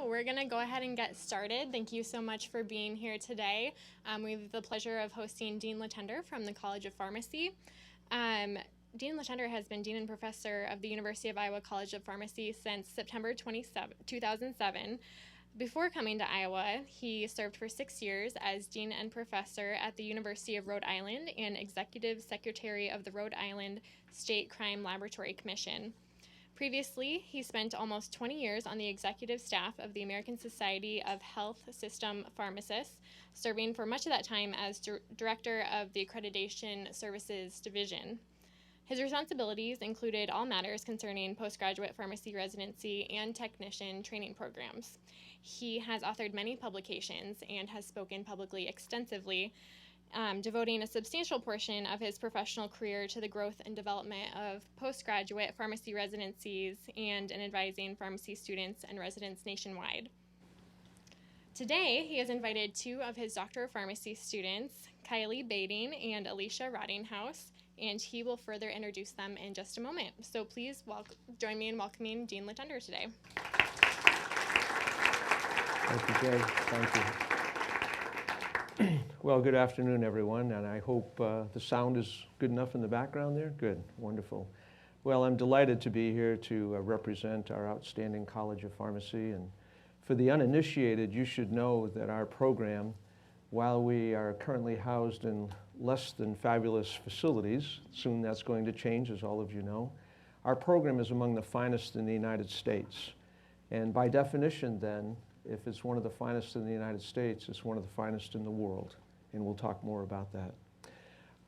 we're going to go ahead and get started. Thank you so much for being here today. We have the pleasure of hosting Dean Latender from the College of Pharmacy. Dean Latender has been Dean and Professor of the University of Iowa College of Pharmacy since September 2007. Before coming to Iowa, he served for 6 years as Dean and Professor at the University of Rhode Island and Executive Secretary of the Rhode Island State Crime Laboratory Commission. Previously, he spent almost 20 years on the executive staff of the American Society of Health System Pharmacists, serving for much of that time as Director of the Accreditation Services Division. His responsibilities included all matters concerning postgraduate pharmacy residency and technician training programs. He has authored many publications and has spoken publicly extensively, devoting a substantial portion of his professional career to the growth and development of postgraduate pharmacy residencies and in advising pharmacy students and residents nationwide. Today, he has invited two of his Doctor of Pharmacy students, Kylie Bading and Alicia Rottinghaus, and he will further introduce them in just a moment. So please join me in welcoming Dean Latender today. Thank you, Jay. Thank you. Well, good afternoon, everyone, and I hope the sound is good enough in the background there. Good, wonderful. Well, I'm delighted to be here to represent our outstanding College of Pharmacy. And for the uninitiated, you should know that our program, while we are currently housed in less than fabulous facilities, soon that's going to change, as all of you know, our program is among the finest in the United States. And by definition, then, if it's one of the finest in the United States, it's one of the finest in the world, and we'll talk more about that.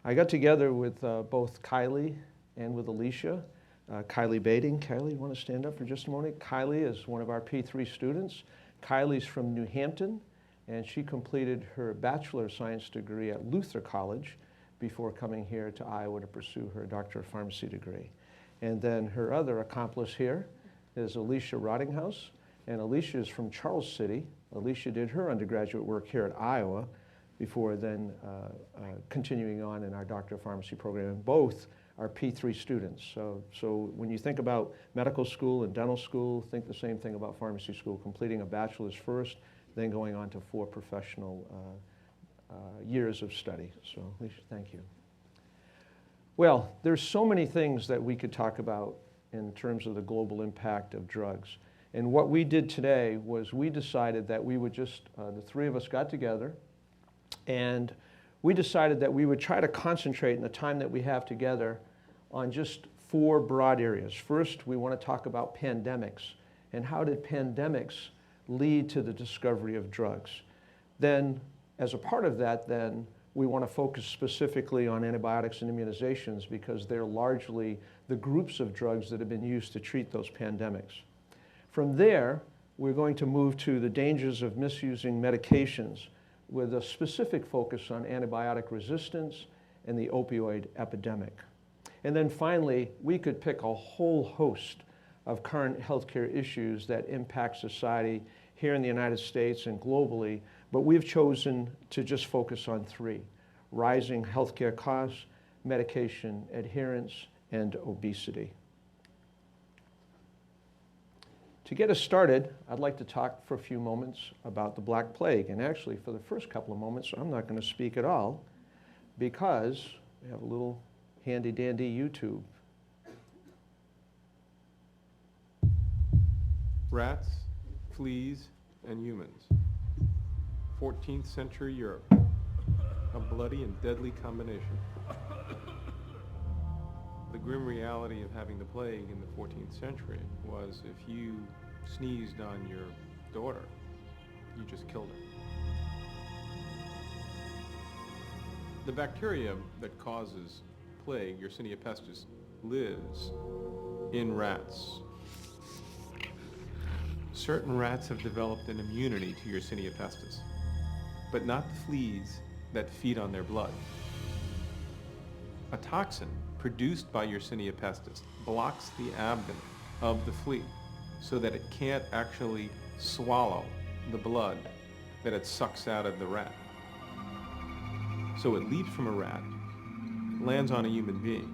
I got together with both Kylie and with Alicia. Kylie Bading. Kylie, you want to stand up for just a moment? Kylie is one of our P3 students. Kylie's from New Hampton, and she completed her Bachelor of Science degree at Luther College before coming here to Iowa to pursue her Doctor of Pharmacy degree. And then her other accomplice here is Alicia Rottinghaus. And Alicia is from Charles City. Alicia did her undergraduate work here at Iowa before then continuing on in our Doctor of Pharmacy program. And both are P3 students. So when you think about medical school and dental school, think the same thing about pharmacy school, completing a bachelor's first, then going on to 4 professional years of study. So Alicia, thank you. Well, there's so many things that we could talk about in terms of the global impact of drugs. And what we did today was we decided that we would just, the three of us got together, and we decided that we would try to concentrate in the time that we have together on just 4 broad areas. First, we want to talk about pandemics, and how did pandemics lead to the discovery of drugs. Then, as a part of that, then, we want to focus specifically on antibiotics and immunizations because they're largely the groups of drugs that have been used to treat those pandemics. From there, we're going to move to the dangers of misusing medications with a specific focus on antibiotic resistance and the opioid epidemic. And then finally, we could pick a whole host of current healthcare issues that impact society here in the United States and globally, but we've chosen to just focus on 3: rising healthcare costs, medication adherence, and obesity. To get us started, I'd like to talk for a few moments about the Black Plague. And actually, for the first couple of moments, I'm not going to speak at all because we have a little handy-dandy YouTube. Rats, fleas, and humans. 14th century Europe. A bloody and deadly combination. The grim reality of having the plague in the 14th century was if you sneezed on your daughter, you just killed her. The bacteria that causes plague, Yersinia pestis, lives in rats. Certain rats have developed an immunity to Yersinia pestis, but not the fleas that feed on their blood. A toxin produced by Yersinia pestis blocks the abdomen of the flea so that it can't actually swallow the blood that it sucks out of the rat. So it leaps from a rat, lands on a human being,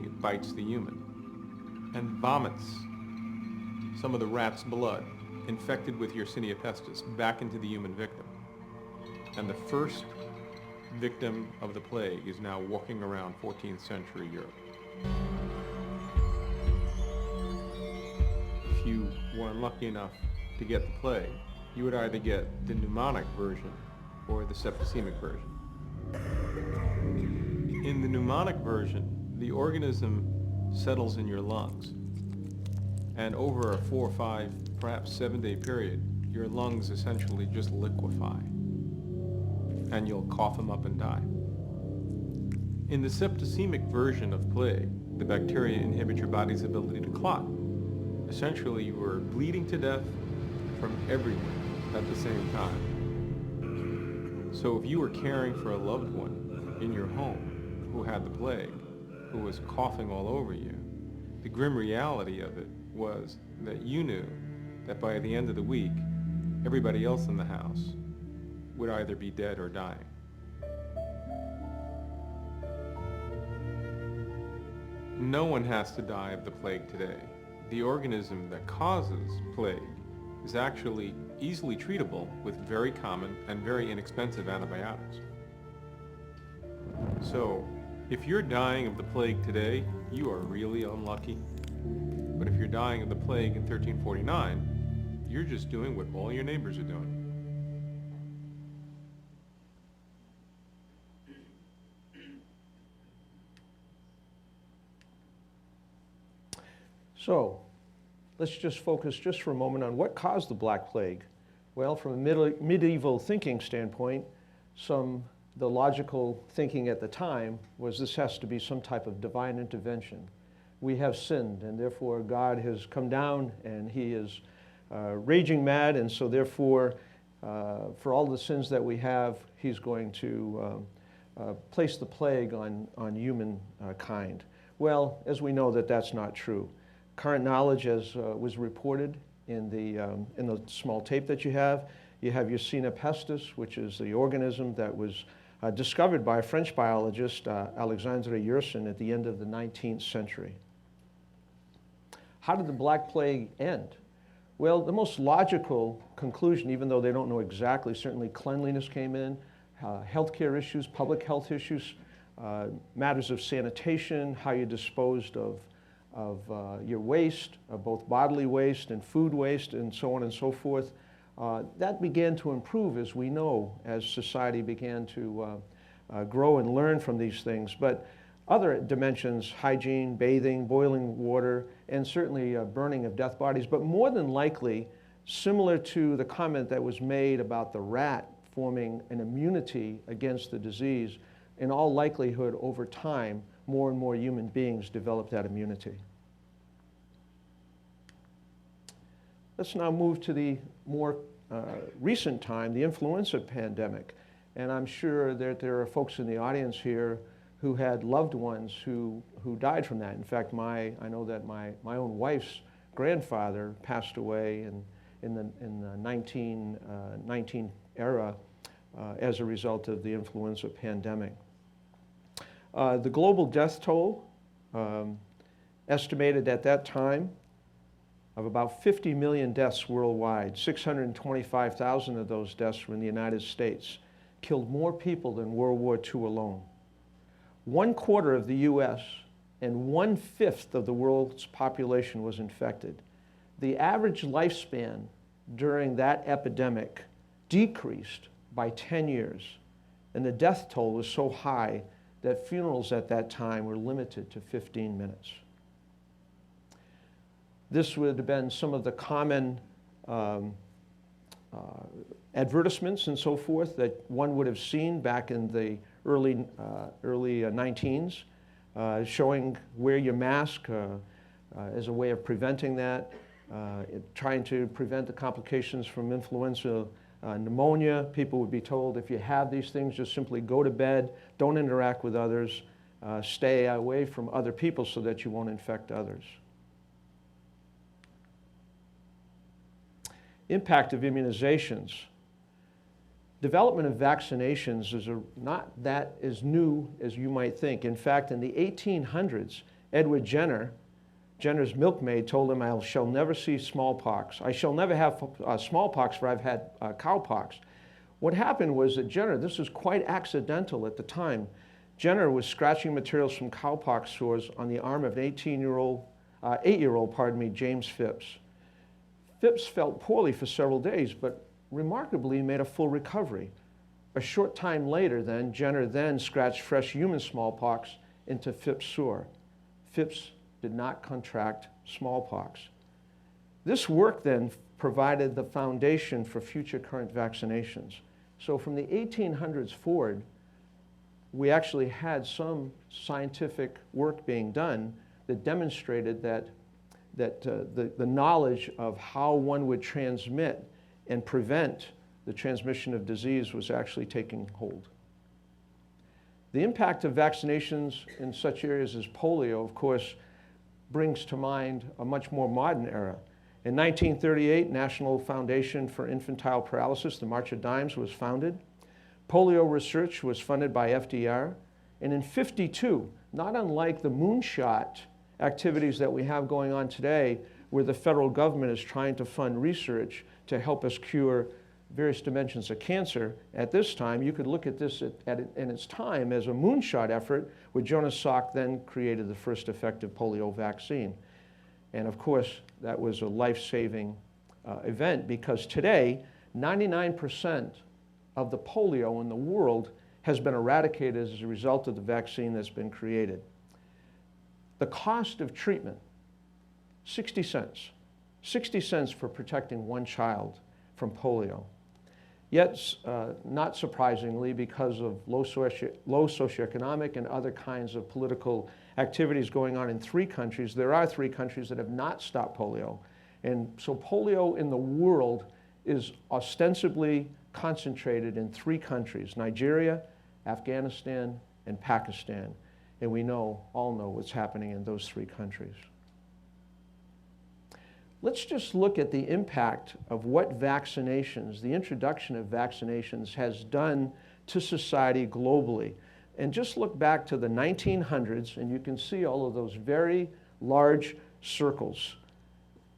it bites the human, and vomits some of the rat's blood infected with Yersinia pestis back into the human victim. And the first victim of the plague is now walking around 14th century Europe. If you were unlucky enough to get the plague, you would either get the pneumonic version or the septicemic version. In the pneumonic version, the organism settles in your lungs, and over a 4, 5, perhaps 7-day period, your lungs essentially just liquefy, and you'll cough them up and die. In the septicemic version of plague, the bacteria inhibit your body's ability to clot. Essentially, you are bleeding to death from everywhere at the same time. So if you were caring for a loved one in your home who had the plague, who was coughing all over you, the grim reality of it was that you knew that by the end of the week, everybody else in the house would either be dead or dying. No one has to die of the plague today. The organism that causes plague is actually easily treatable with very common and very inexpensive antibiotics. So, if you're dying of the plague today, you are really unlucky. But if you're dying of the plague in 1349, you're just doing what all your neighbors are doing. So, let's just focus just for a moment on what caused the Black Plague. Well, from a medieval thinking standpoint, the logical thinking at the time was this has to be some type of divine intervention. We have sinned, and therefore God has come down, and he is raging mad, and so therefore, for all the sins that we have, he's going to place the plague on humankind. Well, as we know that that's not true. Current knowledge, as was reported in the small tape that you have Yersinia pestis, which is the organism that was discovered by a French biologist, Alexandre Yersin, at the end of the 19th century. How did the Black Plague end? Well, the most logical conclusion, even though they don't know exactly, certainly cleanliness came in, healthcare issues, public health issues, matters of sanitation, how you disposed of your waste, both bodily waste and food waste, and so on and so forth. That began to improve, as we know, as society began to grow and learn from these things. But other dimensions, hygiene, bathing, boiling water, and certainly burning of death bodies, but more than likely, similar to the comment that was made about the rat forming an immunity against the disease, in all likelihood, over time, more and more human beings develop that immunity. Let's now move to the more recent time, the influenza pandemic. And I'm sure that there are folks in the audience here who had loved ones who died from that. In fact, I know that my own wife's grandfather passed away in the 1919 era as a result of the influenza pandemic. The global death toll, estimated at that time, of about 50 million deaths worldwide. 625,000 of those deaths were in the United States, killed more people than World War II alone. 1/4 of the US and 1/5 of the world's population was infected. The average lifespan during that epidemic decreased by 10 years, and the death toll was so high that funerals at that time were limited to 15 minutes. This would have been some of the common advertisements and so forth that one would have seen back in the early 19s, showing wear your mask as a way of preventing that, trying to prevent the complications from influenza pneumonia. People would be told, if you have these things, just simply go to bed, don't interact with others, stay away from other people so that you won't infect others. Impact of immunizations. Development of vaccinations is not that as new as you might think. In fact, in the 1800s, Edward Jenner Jenner's milkmaid told him, "I shall never see smallpox. I shall never have smallpox, for I've had cowpox." What happened was that Jenner, this was quite accidental at the time, Jenner was scratching materials from cowpox sores on the arm of an 8-year-old, James Phipps. Phipps felt poorly for several days, but remarkably made a full recovery. A short time later then, Jenner then scratched fresh human smallpox into Phipps' sore. Phipps did not contract smallpox. This work then provided the foundation for future current vaccinations. So from the 1800s forward, we actually had some scientific work being done that demonstrated that the knowledge of how one would transmit and prevent the transmission of disease was actually taking hold. The impact of vaccinations in such areas as polio, of course, brings to mind a much more modern era. In 1938, National Foundation for Infantile Paralysis, the March of Dimes, was founded. Polio research was funded by FDR. And in 1952, not unlike the moonshot activities that we have going on today, where the federal government is trying to fund research to help us cure various dimensions of cancer, at this time, you could look at this in its time as a moonshot effort, where Jonas Salk then created the first effective polio vaccine. And of course, that was a life-saving event, because today, 99% of the polio in the world has been eradicated as a result of the vaccine that's been created. The cost of treatment, 60 cents. 60 cents for protecting one child from polio. Yet, not surprisingly, because of low socioeconomic and other kinds of political activities going on in 3 countries, there are 3 countries that have not stopped polio. And so polio in the world is ostensibly concentrated in 3 countries: Nigeria, Afghanistan, and Pakistan. And we all know what's happening in those 3 countries. Let's just look at the impact of what vaccinations, the introduction of vaccinations, has done to society globally. And just look back to the 1900s, and you can see all of those very large circles.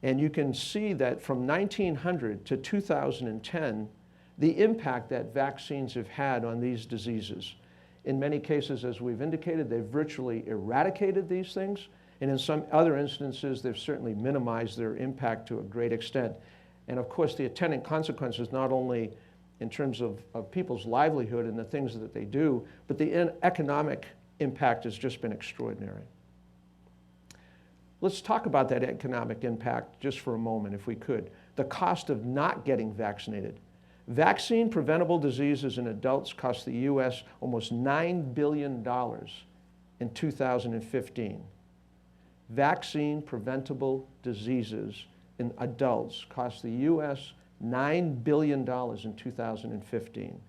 And you can see that from 1900 to 2010, the impact that vaccines have had on these diseases. In many cases, as we've indicated, they've virtually eradicated these things. And in some other instances, they've certainly minimized their impact to a great extent. And of course, the attendant consequences, not only in terms of people's livelihood and the things that they do, but the economic impact has just been extraordinary. Let's talk about that economic impact just for a moment, if we could. The cost of not getting vaccinated. Vaccine preventable diseases in adults cost the U.S. almost $9 billion in 2015. Vaccine preventable diseases in adults cost the U.S. $9 billion in 2015.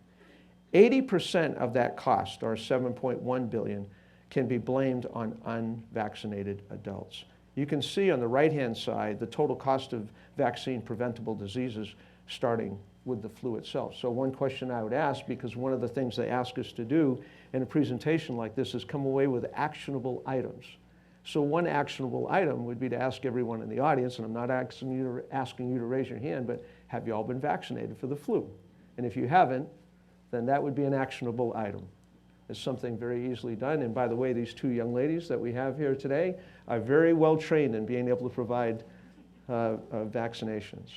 80% of that cost, or $7.1 billion, can be blamed on unvaccinated adults. You can see on the right-hand side the total cost of vaccine preventable diseases, starting with the flu itself. So one question I would ask, because one of the things they ask us to do in a presentation like this is come away with actionable items. So one actionable item would be to ask everyone in the audience, and I'm not asking you to raise your hand, but have you all been vaccinated for the flu? And if you haven't, then that would be an actionable item. It's something very easily done. And by the way, these 2 young ladies that we have here today are very well trained in being able to provide vaccinations.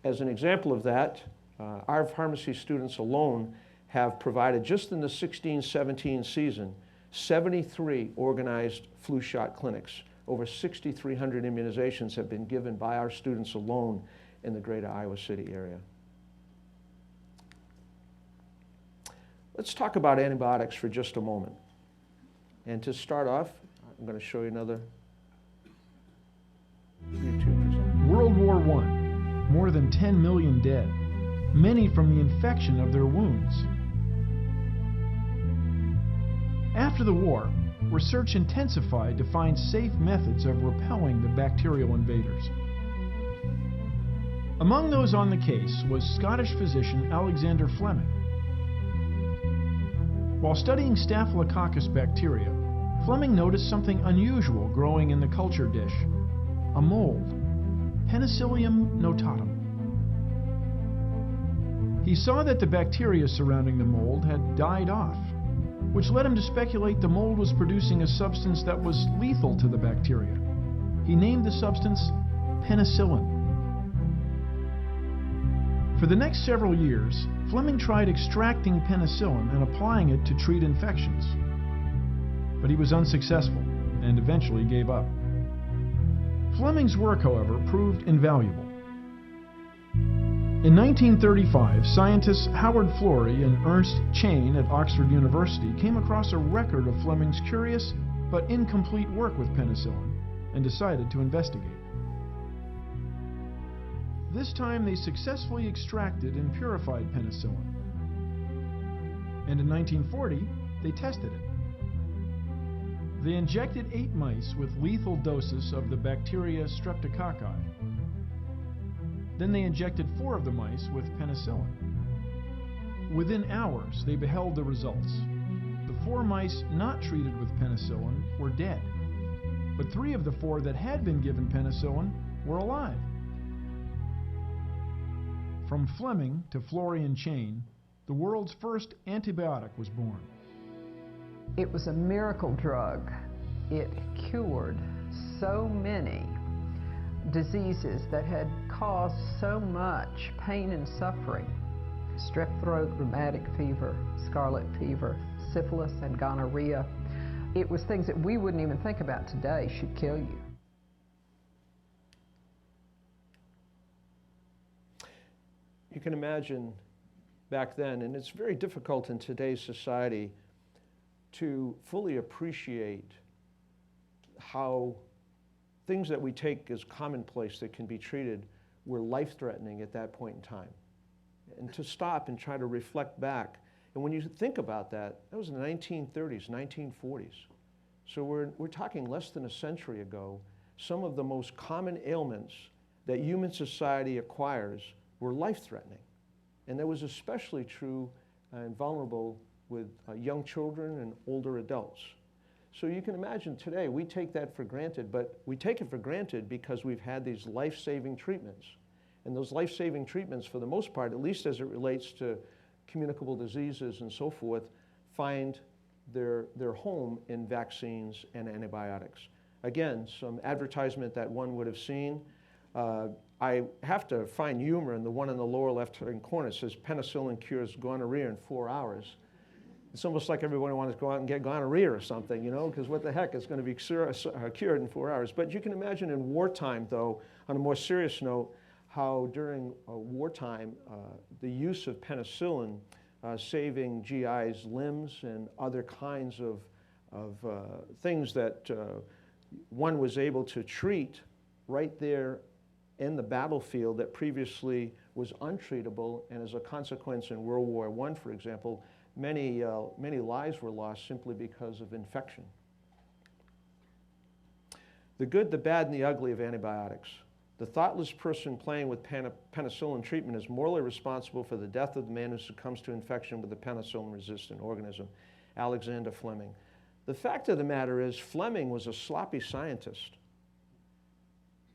As an example of that, our pharmacy students alone have provided, just in the 16-17 season, 73 organized flu shot clinics. Over 6,300 immunizations have been given by our students alone in the greater Iowa City area. Let's talk about antibiotics for just a moment. And to start off, I'm going to show you another YouTube presenter. World War I, more than 10 million dead, many from the infection of their wounds. After the war, research intensified to find safe methods of repelling the bacterial invaders. Among those on the case was Scottish physician Alexander Fleming. While studying Staphylococcus bacteria, Fleming noticed something unusual growing in the culture dish, a mold, Penicillium notatum. He saw that the bacteria surrounding the mold had died off, which led him to speculate the mold was producing a substance that was lethal to the bacteria. He named the substance penicillin. For the next several years, Fleming tried extracting penicillin and applying it to treat infections. But he was unsuccessful and eventually gave up. Fleming's work, however, proved invaluable. In 1935, scientists Howard Florey and Ernst Chain at Oxford University came across a record of Fleming's curious but incomplete work with penicillin and decided to investigate. This time they successfully extracted and purified penicillin. And in 1940, they tested it. They injected 8 mice with lethal doses of the bacteria Streptococci. Then they injected 4 of the mice with penicillin. Within hours, they beheld the results. The 4 mice not treated with penicillin were dead, but 3 of the 4 that had been given penicillin were alive. From Fleming to Florey and Chain, the world's first antibiotic was born. It was a miracle drug. It cured so many diseases that had caused so much pain and suffering. Strep throat, rheumatic fever, scarlet fever, syphilis, and gonorrhea. It was things that we wouldn't even think about today should kill you. You can imagine back then, and it's very difficult in today's society to fully appreciate how things that we take as commonplace that can be treated were life-threatening at that point in time. And to stop and try to reflect back. And when you think about that, that was in the 1930s, 1940s. So we're talking less than a century ago. Some of the most common ailments that human society acquires were life-threatening. And that was especially true and vulnerable with young children and older adults. So you can imagine today, we take that for granted, but we take it for granted because we've had these life-saving treatments. And those life-saving treatments, for the most part, at least as it relates to communicable diseases and so forth, find their home in vaccines and antibiotics. Again, some advertisement that one would have seen. I have to find humor in the one in the lower left-hand corner. It says penicillin cures gonorrhea in 4 hours. It's almost like everybody wants to go out and get gonorrhea or something, you know, because what the heck, it's going to be cured in 4 hours. But you can imagine in wartime, though, on a more serious note, how during wartime, the use of penicillin saving GIs' limbs and other kinds of things that one was able to treat right there in the battlefield that previously was untreatable, and as a consequence in World War I, for example, many lives were lost simply because of infection. The good, the bad, and the ugly of antibiotics. The thoughtless person playing with penicillin treatment is morally responsible for the death of the man who succumbs to infection with a penicillin-resistant organism. Alexander Fleming. The fact of the matter is, Fleming was a sloppy scientist.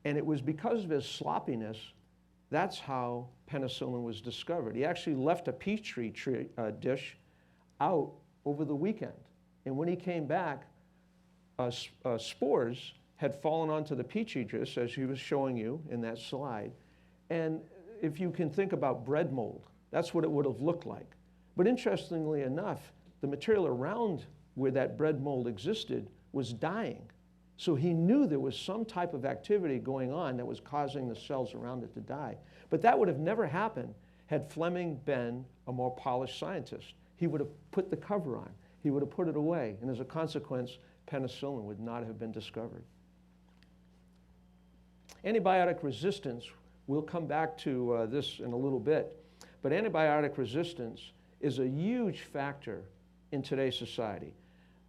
And it was because of his sloppiness, that's how penicillin was discovered. He actually left a petri dish out over the weekend. And when he came back, spores had fallen onto the petri dish, as he was showing you in that slide. And if you can think about bread mold, that's what it would have looked like. But interestingly enough, the material around where that bread mold existed was dying. So he knew there was some type of activity going on that was causing the cells around it to die. But that would have never happened had Fleming been a more polished scientist. He would have put the cover on. He would have put it away. And as a consequence, penicillin would not have been discovered. Antibiotic resistance, we'll come back to this in a little bit, but antibiotic resistance is a huge factor in today's society.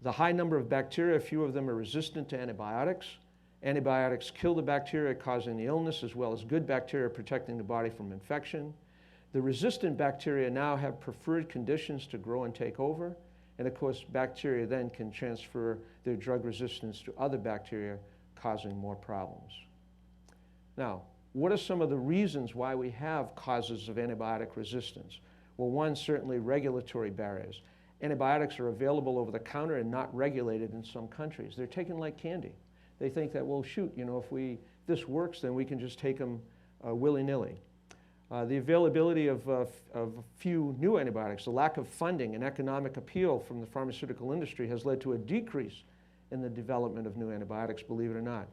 The high number of bacteria, few of them are resistant to antibiotics. Antibiotics kill the bacteria causing the illness, as well as good bacteria protecting the body from infection. The resistant bacteria now have preferred conditions to grow and take over, And of course, bacteria then can transfer their drug resistance to other bacteria, causing more problems. Now, what are some of the reasons why we have causes of antibiotic resistance? Well, one, certainly regulatory barriers. Antibiotics are available over the counter and not regulated in some countries. They're taken like candy. They think that, well, shoot, you know, if this works, then we can just take them willy-nilly. The availability of few new antibiotics, the lack of funding and economic appeal from the pharmaceutical industry has led to a decrease in the development of new antibiotics, believe it or not.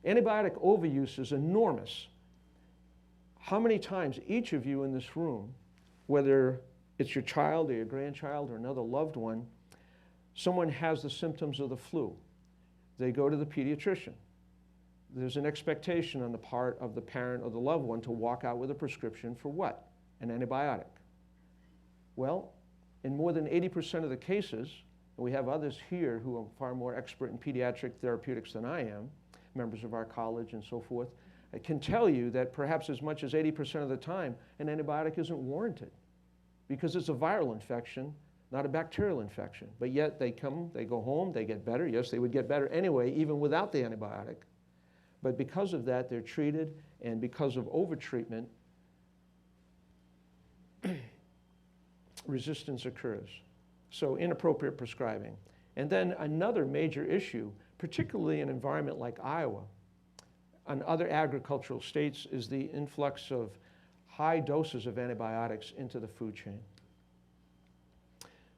Antibiotic overuse is enormous. How many times each of you in this room, whether it's your child or your grandchild or another loved one, someone has the symptoms of the flu. They go to the pediatrician. There's an expectation on the part of the parent or the loved one to walk out with a prescription for what? An antibiotic. Well, in more than 80% of the cases, and we have others here who are far more expert in pediatric therapeutics than I am, members of our college and so forth, I can tell you that perhaps as much as 80% of the time, an antibiotic isn't warranted because it's a viral infection, not a bacterial infection. But yet they go home, they get better. Yes, they would get better anyway, even without the antibiotic. But because of that, they're treated, and because of overtreatment, resistance occurs. So inappropriate prescribing. And then another major issue, particularly in an environment like Iowa and other agricultural states, is the influx of high doses of antibiotics into the food chain.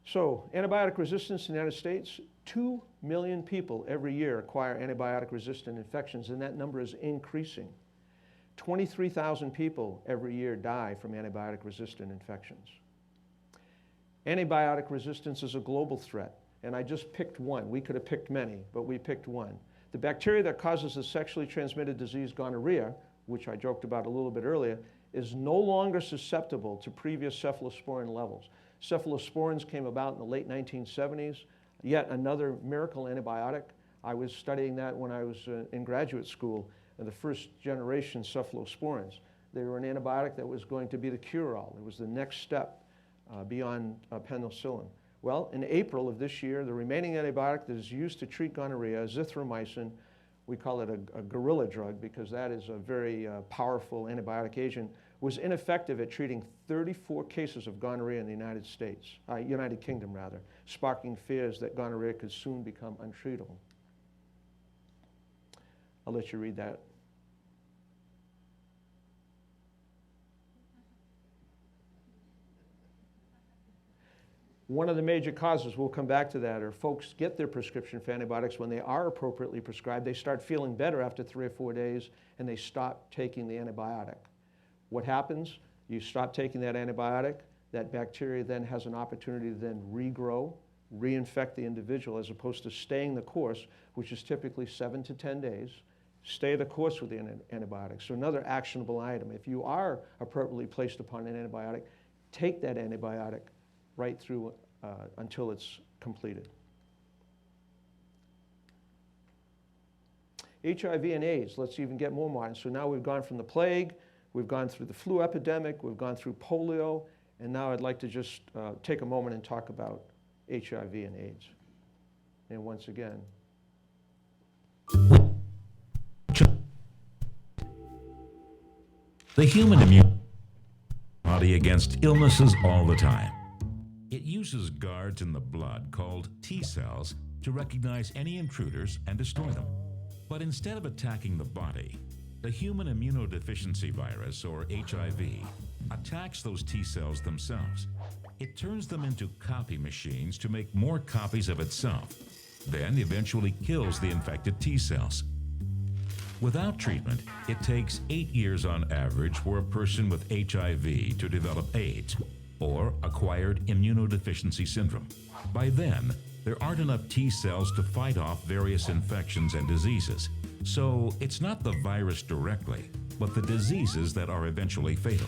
So antibiotic resistance in the United States, 2 million people every year acquire antibiotic-resistant infections, and that number is increasing. 23,000 people every year die from antibiotic-resistant infections. Antibiotic resistance is a global threat, and I just picked one. We could have picked many, but we picked one. The bacteria that causes the sexually transmitted disease gonorrhea, which I joked about a little bit earlier, is no longer susceptible to previous cephalosporin levels. Cephalosporins came about in the late 1970s, yet another miracle antibiotic. I was studying that when I was in graduate school, the first generation cephalosporins. They were an antibiotic that was going to be the cure-all. It was the next step beyond penicillin. Well, in April of this year, the remaining antibiotic that is used to treat gonorrhea, azithromycin, we call it a guerrilla drug because that is a very powerful antibiotic agent, was ineffective at treating 34 cases of gonorrhea in the United Kingdom rather, sparking fears that gonorrhea could soon become untreatable. I'll let you read that. One of the major causes, we'll come back to that, are folks get their prescription for antibiotics when they are appropriately prescribed. They start feeling better after 3 or 4 days, and they stop taking the antibiotic. What happens? You stop taking that antibiotic, that bacteria then has an opportunity to then regrow, reinfect the individual, as opposed to staying the course, which is typically 7 to 10 days. Stay the course with the antibiotic. So another actionable item. If you are appropriately placed upon an antibiotic, take that antibiotic right through until it's completed. HIV and AIDS, let's even get more modern. So now we've gone from the plague, we've gone through the flu epidemic, we've gone through polio, and now I'd like to just take a moment and talk about HIV and AIDS. And once again, the human immune body against illnesses all the time. It uses guards in the blood called T cells to recognize any intruders and destroy them. But instead of attacking the body, the human immunodeficiency virus, or HIV, attacks those T cells themselves. It turns them into copy machines to make more copies of itself, then eventually kills the infected T cells. Without treatment, it takes 8 years on average for a person with HIV to develop AIDS, or acquired immunodeficiency syndrome. By then, there aren't enough T cells to fight off various infections and diseases. So it's not the virus directly, but the diseases that are eventually fatal.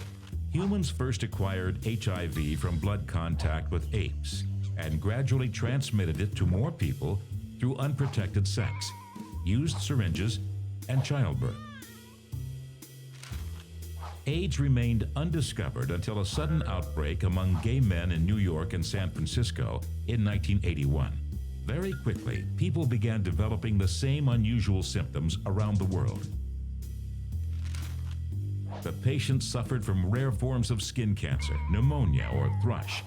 Humans first acquired HIV from blood contact with apes and gradually transmitted it to more people through unprotected sex, used syringes, and childbirth. AIDS remained undiscovered until a sudden outbreak among gay men in New York and San Francisco in 1981. Very quickly, people began developing the same unusual symptoms around the world. The patients suffered from rare forms of skin cancer, pneumonia, or thrush,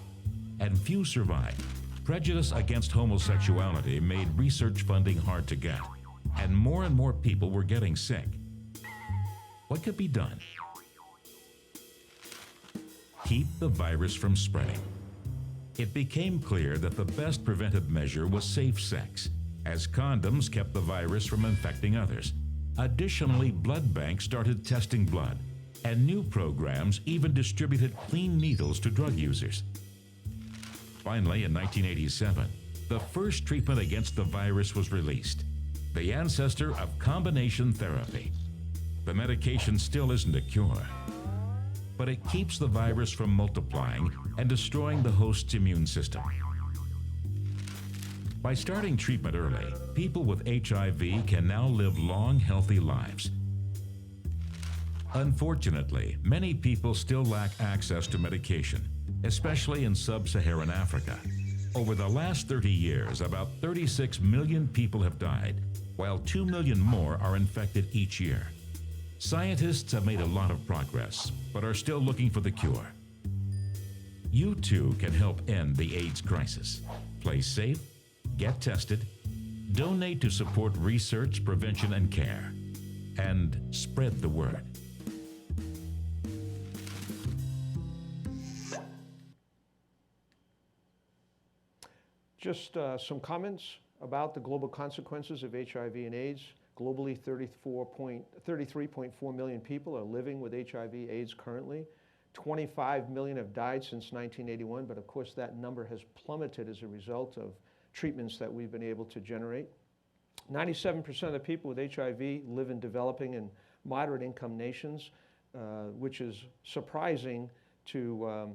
and few survived. Prejudice against homosexuality made research funding hard to get, and more people were getting sick. What could be done? Keep the virus from spreading. It became clear that the best preventive measure was safe sex, as condoms kept the virus from infecting others. Additionally, blood banks started testing blood, and new programs even distributed clean needles to drug users. Finally, in 1987, the first treatment against the virus was released, the ancestor of combination therapy. The medication still isn't a cure, but it keeps the virus from multiplying and destroying the host's immune system. By starting treatment early, people with HIV can now live long, healthy lives. Unfortunately, many people still lack access to medication, especially in sub-Saharan Africa. Over the last 30 years, about 36 million people have died, while 2 million more are infected each year. Scientists have made a lot of progress, but are still looking for the cure. You too can help end the AIDS crisis. Play safe, get tested, donate to support research, prevention, and care, and spread the word. Just some comments about the global consequences of HIV and AIDS. Globally, 33.4 million people are living with HIV/AIDS currently. 25 million have died since 1981, but of course that number has plummeted as a result of treatments that we've been able to generate. 97% of the people with HIV live in developing and moderate income nations, which is surprising to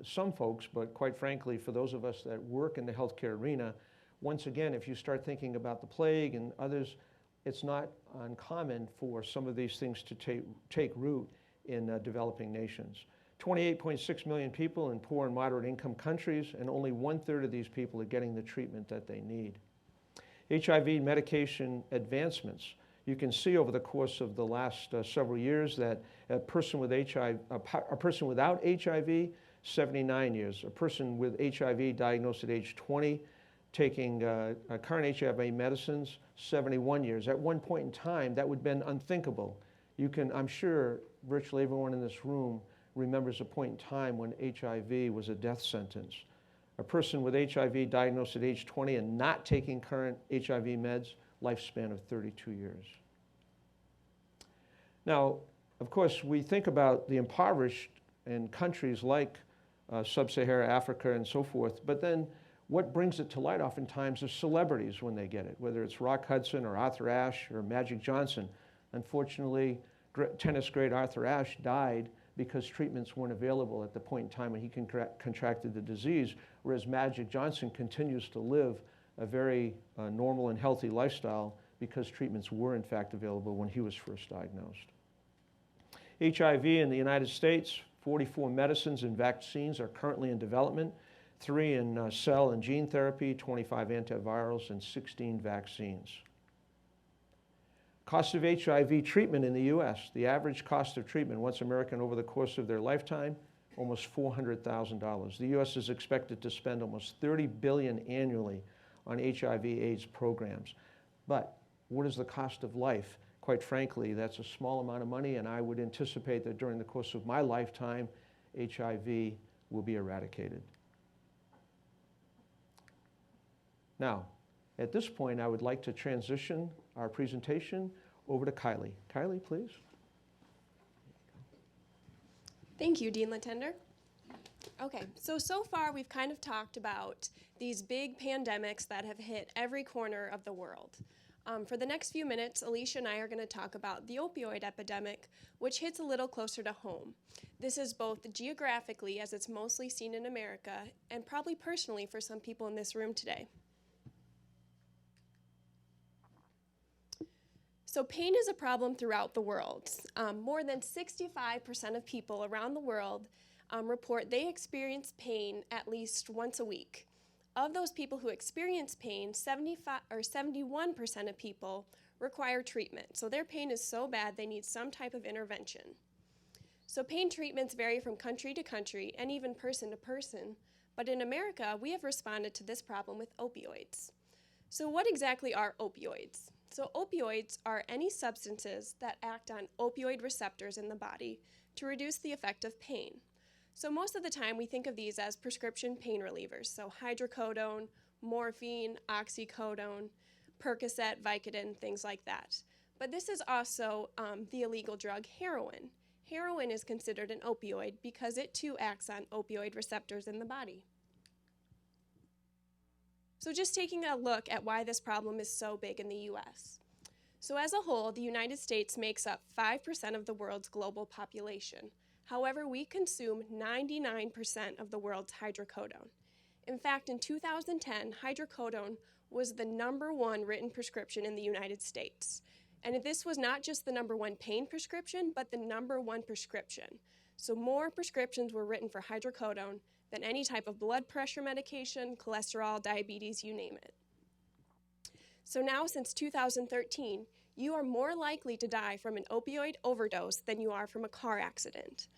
some folks, but quite frankly, for those of us that work in the healthcare arena, once again, if you start thinking about the plague and others, it's not uncommon for some of these things to take root in developing nations. 28.6 million people in poor and moderate income countries, and only 1/3 of these people are getting the treatment that they need. HIV medication advancements. You can see over the course of the last several years that a person with HIV, a person without HIV, 79 years. A person with HIV diagnosed at age 20, taking current HIV medicines, 71 years. At one point in time, that would have been unthinkable. I'm sure virtually everyone in this room remembers a point in time when HIV was a death sentence. A person with HIV diagnosed at age 20 and not taking current HIV meds, lifespan of 32 years. Now, of course, we think about the impoverished in countries like sub-Saharan Africa and so forth, but then what brings it to light oftentimes is celebrities when they get it, whether it's Rock Hudson or Arthur Ashe or Magic Johnson. Unfortunately, tennis great Arthur Ashe died because treatments weren't available at the point in time when he contracted the disease, whereas Magic Johnson continues to live a very normal and healthy lifestyle because treatments were in fact available when he was first diagnosed. HIV in the United States, 44 medicines and vaccines are currently in development, 3 in cell and gene therapy, 25 antivirals, and 16 vaccines. Cost of HIV treatment in the US, the average cost of treatment once American over the course of their lifetime, almost $400,000. The US is expected to spend almost $30 billion annually on HIV/AIDS programs. But what is the cost of life? Quite frankly, that's a small amount of money, and I would anticipate that during the course of my lifetime, HIV will be eradicated. Now, at this point, I would like to transition our presentation over to Kylie. Kylie, please. Thank you, Dean Latender. Okay, so far we've kind of talked about these big pandemics that have hit every corner of the world. For the next few minutes, Alicia and I are going to talk about the opioid epidemic, which hits a little closer to home. This is both geographically, as it's mostly seen in America, and probably personally for some people in this room today. So pain is a problem throughout the world. More than 65% of people around the world report they experience pain at least once a week. Of those people who experience pain, 71% of people require treatment. So their pain is so bad they need some type of intervention. So pain treatments vary from country to country and even person to person. But in America, we have responded to this problem with opioids. So what exactly are opioids? So opioids are any substances that act on opioid receptors in the body to reduce the effect of pain. So most of the time we think of these as prescription pain relievers, so hydrocodone, morphine, oxycodone, Percocet, Vicodin, things like that. But this is also the illegal drug heroin. Heroin is considered an opioid because it too acts on opioid receptors in the body. So just taking a look at why this problem is so big in the US. So as a whole, the United States makes up 5% of the world's global population. However, we consume 99% of the world's hydrocodone. In fact, in 2010, hydrocodone was the #1 written prescription in the United States. And this was not just the #1 pain prescription, but the #1 prescription. So more prescriptions were written for hydrocodone than any type of blood pressure medication, cholesterol, diabetes, you name it. So now, since 2013, you are more likely to die from an opioid overdose than you are from a car accident.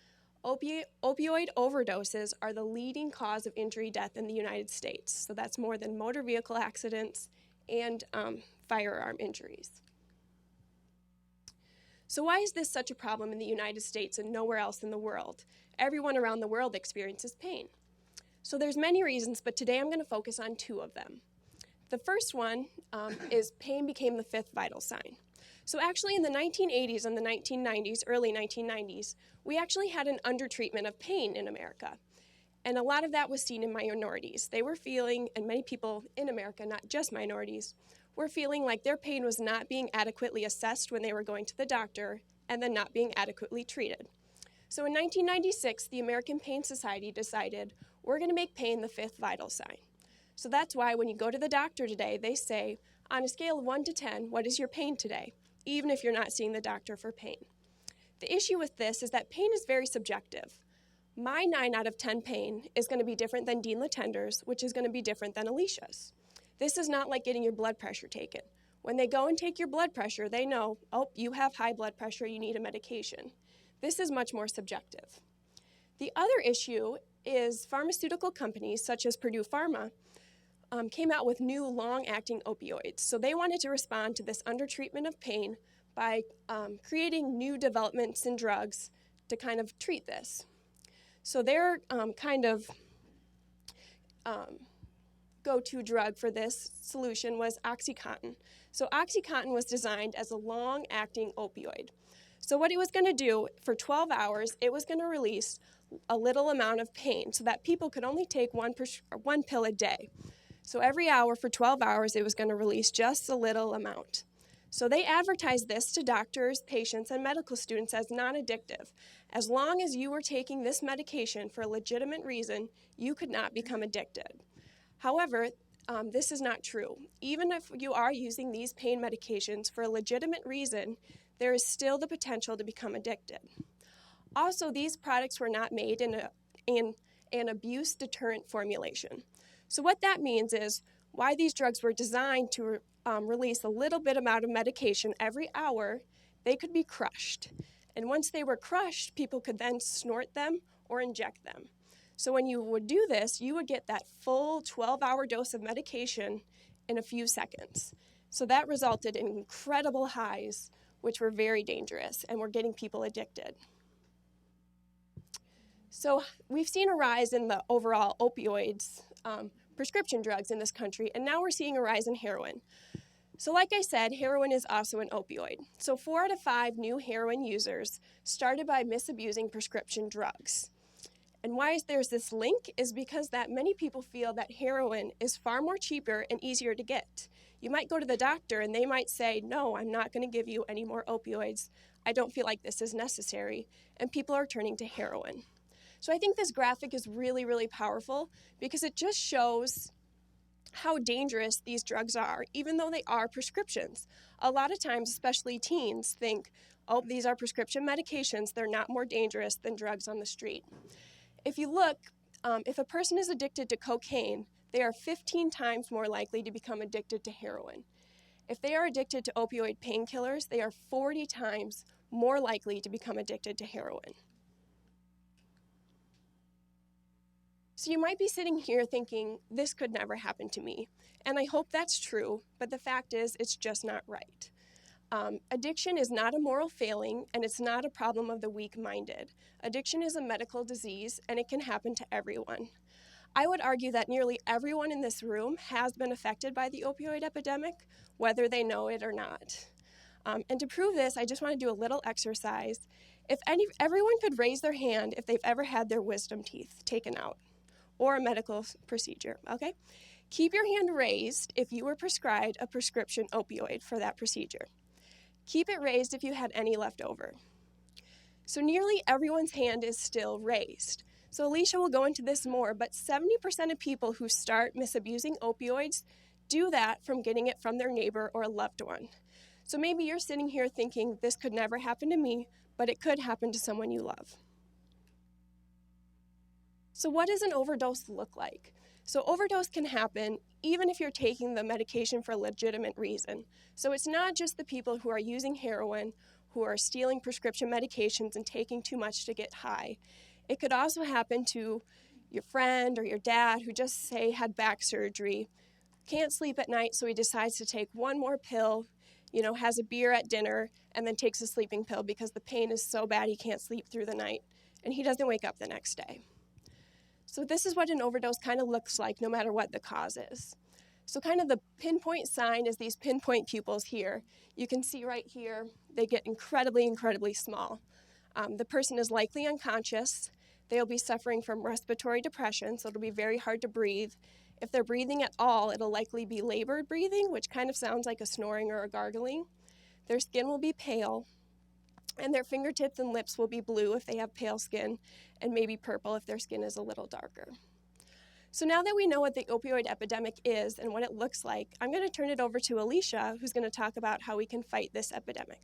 Opioid overdoses are the leading cause of injury death in the United States. So that's more than motor vehicle accidents and firearm injuries. So why is this such a problem in the United States and nowhere else in the world? Everyone around the world experiences pain. So there's many reasons, but today I'm going to focus on 2 of them. The first one is pain became the 5th vital sign. So actually in the 1980s and the 1990s, early 1990s, we actually had an undertreatment of pain in America. And a lot of that was seen in minorities. They were feeling, and many people in America, not just minorities, were feeling like their pain was not being adequately assessed when they were going to the doctor and then not being adequately treated. So in 1996, the American Pain Society decided we're going to make pain the 5th vital sign. So that's why when you go to the doctor today, they say, on a scale of 1 to 10, what is your pain today? Even if you're not seeing the doctor for pain. The issue with this is that pain is very subjective. My 9 out of 10 pain is going to be different than Dean Latender's, which is going to be different than Alicia's. This is not like getting your blood pressure taken. When they go and take your blood pressure, they know, oh, you have high blood pressure, you need a medication. This is much more subjective. The other issue is pharmaceutical companies such as Purdue Pharma came out with new long-acting opioids. So they wanted to respond to this undertreatment of pain by creating new developments in drugs to kind of treat this. So their go-to drug for this solution was OxyContin. So OxyContin was designed as a long-acting opioid. So what it was going to do, for 12 hours, it was going to release a little amount of pain so that people could only take one pill a day. So every hour for 12 hours, it was going to release just a little amount. So they advertised this to doctors, patients, and medical students as non-addictive. As long as you were taking this medication for a legitimate reason, you could not become addicted. However, this is not true. Even if you are using these pain medications for a legitimate reason, there is still the potential to become addicted. Also, these products were not made in an abuse deterrent formulation. So what that means is why these drugs were designed to release a little bit amount of medication every hour, they could be crushed. And once they were crushed, people could then snort them or inject them. So when you would do this, you would get that full 12-hour dose of medication in a few seconds. So that resulted in incredible highs, which were very dangerous and were getting people addicted. So we've seen a rise in the overall opioids, prescription drugs in this country, and now we're seeing a rise in heroin. So like I said, heroin is also an opioid. So 4 out of 5 new heroin users started by misabusing prescription drugs. And why there's this link is because that many people feel that heroin is far more cheaper and easier to get. You might go to the doctor and they might say, no, I'm not going to give you any more opioids. I don't feel like this is necessary. And people are turning to heroin. So I think this graphic is really, really powerful because it just shows how dangerous these drugs are, even though they are prescriptions. A lot of times, especially teens, think, oh, these are prescription medications, they're not more dangerous than drugs on the street. If you look, if a person is addicted to cocaine, they are 15 times more likely to become addicted to heroin. If they are addicted to opioid painkillers, they are 40 times more likely to become addicted to heroin. So you might be sitting here thinking, this could never happen to me. And I hope that's true, but the fact is, it's just not right. Addiction is not a moral failing, and it's not a problem of the weak-minded. Addiction is a medical disease, and it can happen to everyone. I would argue that nearly everyone in this room has been affected by the opioid epidemic, whether they know it or not. And to prove this, I just want to do a little exercise. If everyone could raise their hand if they've ever had their wisdom teeth taken out, or a medical procedure, okay? Keep your hand raised if you were prescribed a prescription opioid for that procedure. Keep it raised if you had any left over. So nearly everyone's hand is still raised. So Alicia will go into this more, but 70% of people who start misabusing opioids do that from getting it from their neighbor or a loved one. So maybe you're sitting here thinking, this could never happen to me, but it could happen to someone you love. So what does an overdose look like? So overdose can happen even if you're taking the medication for a legitimate reason. So it's not just the people who are using heroin, who are stealing prescription medications and taking too much to get high. It could also happen to your friend or your dad who just, say, had back surgery, can't sleep at night, so he decides to take one more pill, has a beer at dinner, and then takes a sleeping pill because the pain is so bad he can't sleep through the night, and he doesn't wake up the next day. So this is what an overdose kind of looks like no matter what the cause is. So kind of the pinpoint sign is these pinpoint pupils here. You can see right here, they get incredibly, incredibly small. The person is likely unconscious. They'll be suffering from respiratory depression, so it'll be very hard to breathe. If they're breathing at all, it'll likely be labored breathing, which kind of sounds like a snoring or a gargling. Their skin will be pale, and their fingertips and lips will be blue if they have pale skin, and maybe purple if their skin is a little darker. So now that we know what the opioid epidemic is and what it looks like, I'm going to turn it over to Alicia, who's going to talk about how we can fight this epidemic.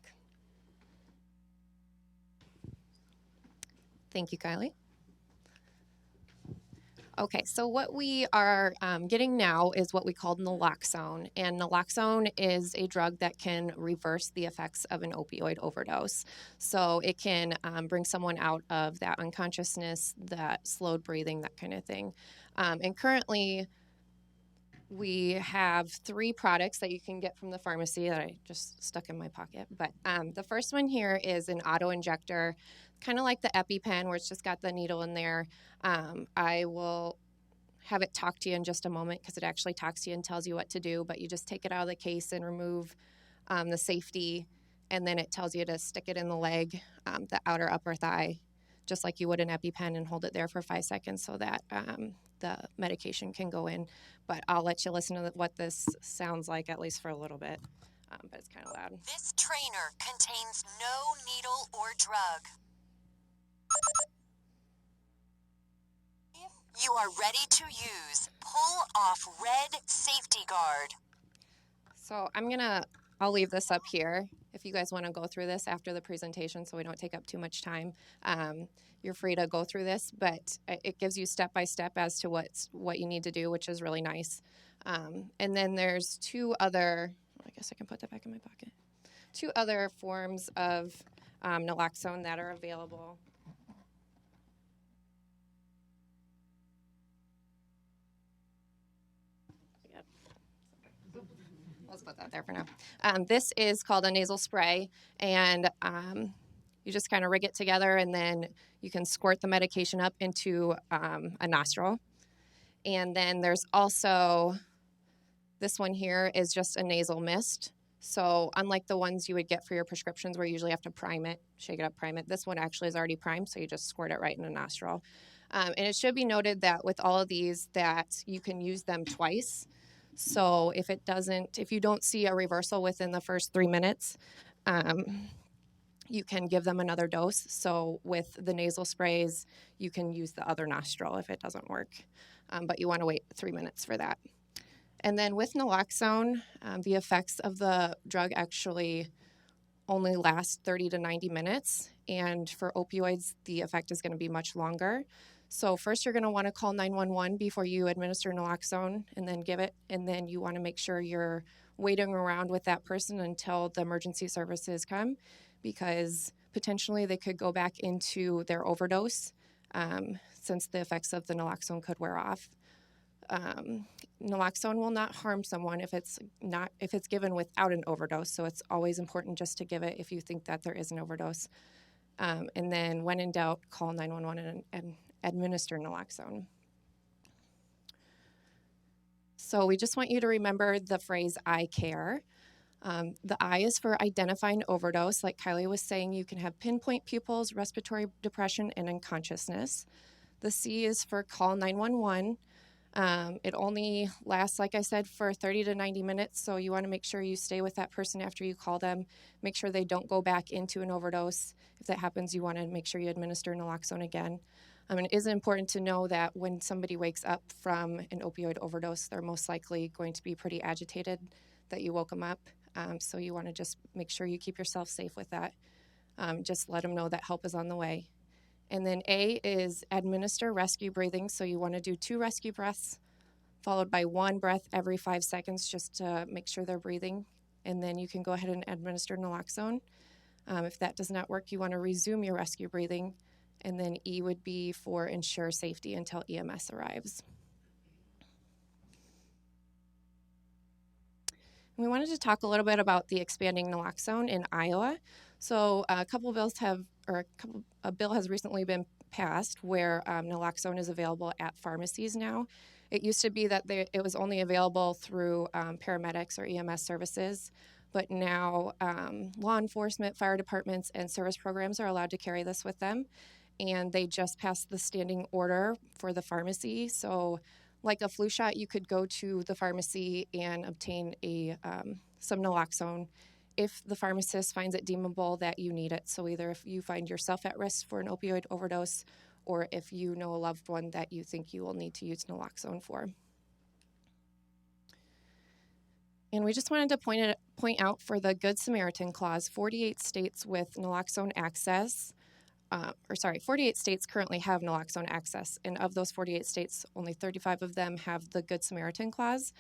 Thank you, Kylie. Okay, so what we are getting now is what we call naloxone, and naloxone is a drug that can reverse the effects of an opioid overdose. So it can bring someone out of that unconsciousness, that slowed breathing, that kind of thing. And currently, we have 3 products that you can get from the pharmacy that I just stuck in my pocket. But the first one here is an auto-injector, kind of like the EpiPen where it's just got the needle in there. I will have it talk to you in just a moment because it actually talks to you and tells you what to do. But you just take it out of the case and remove the safety, and then it tells you to stick it in the leg, the outer upper thigh, just like you would an EpiPen, and hold it there for 5 seconds so that the medication can go in. But I'll let you listen to what this sounds like, at least for a little bit, but it's kind of loud. This trainer contains no needle or drug. You are ready to use. Pull off red safety guard. So I'll leave this up here. If you guys want to go through this after the presentation so we don't take up too much time, you're free to go through this, but it gives you step-by-step as to what you need to do, which is really nice. And then there's 2 other, I guess I can put that back in my pocket, 2 other forms of naloxone that are available. Let's put that there for now. This is called a nasal spray, and you just kind of rig it together, and then you can squirt the medication up into a nostril. And then there's also, this one here is just a nasal mist. So unlike the ones you would get for your prescriptions where you usually have to prime it, shake it up, prime it, this one actually is already primed, so you just squirt it right in a nostril. And it should be noted that with all of these that you can use them twice. So if you don't see a reversal within the first 3 minutes, you can give them another dose. So with the nasal sprays, you can use the other nostril if it doesn't work. But you want to wait 3 minutes for that. And then with naloxone, the effects of the drug actually only last 30 to 90 minutes. And for opioids, the effect is going to be much longer. So first you're going to want to call 911 before you administer naloxone and then give it. And then you want to make sure you're waiting around with that person until the emergency services come, because potentially they could go back into their overdose since the effects of the naloxone could wear off. Naloxone will not harm someone if it's given without an overdose. So it's always important just to give it if you think that there is an overdose. And then when in doubt, call 911 and administer naloxone. So we just want you to remember the phrase "I care." The I is for identifying overdose. Like Kylie was saying, you can have pinpoint pupils, respiratory depression, and unconsciousness. The C is for call 911. It only lasts, like I said, for 30 to 90 minutes, so you want to make sure you stay with that person after you call them. Make sure they don't go back into an overdose. If that happens, you want to make sure you administer naloxone again. It is important to know that when somebody wakes up from an opioid overdose, they're most likely going to be pretty agitated that you woke them up. So you want to just make sure you keep yourself safe with that. Just let them know that help is on the way. And then A is administer rescue breathing. So you want to do 2 rescue breaths, followed by 1 breath every 5 seconds, just to make sure they're breathing. And then you can go ahead and administer naloxone. If that does not work, you want to resume your rescue breathing. And then E would be for ensure safety until EMS arrives. We wanted to talk a little bit about the expanding naloxone in Iowa. So a bill has recently been passed where naloxone is available at pharmacies now. It used to be that it was only available through paramedics or EMS services, but now law enforcement, fire departments, and service programs are allowed to carry this with them. And they just passed the standing order for the pharmacy. So like a flu shot, you could go to the pharmacy and obtain some naloxone if the pharmacist finds it deemable that you need it. So either if you find yourself at risk for an opioid overdose, or if you know a loved one that you think you will need to use naloxone for. And we just wanted to point out for the Good Samaritan Clause, 48 states with naloxone access, 48 states currently have naloxone access, and of those 48 states, only 35 of them have the Good Samaritan Clause.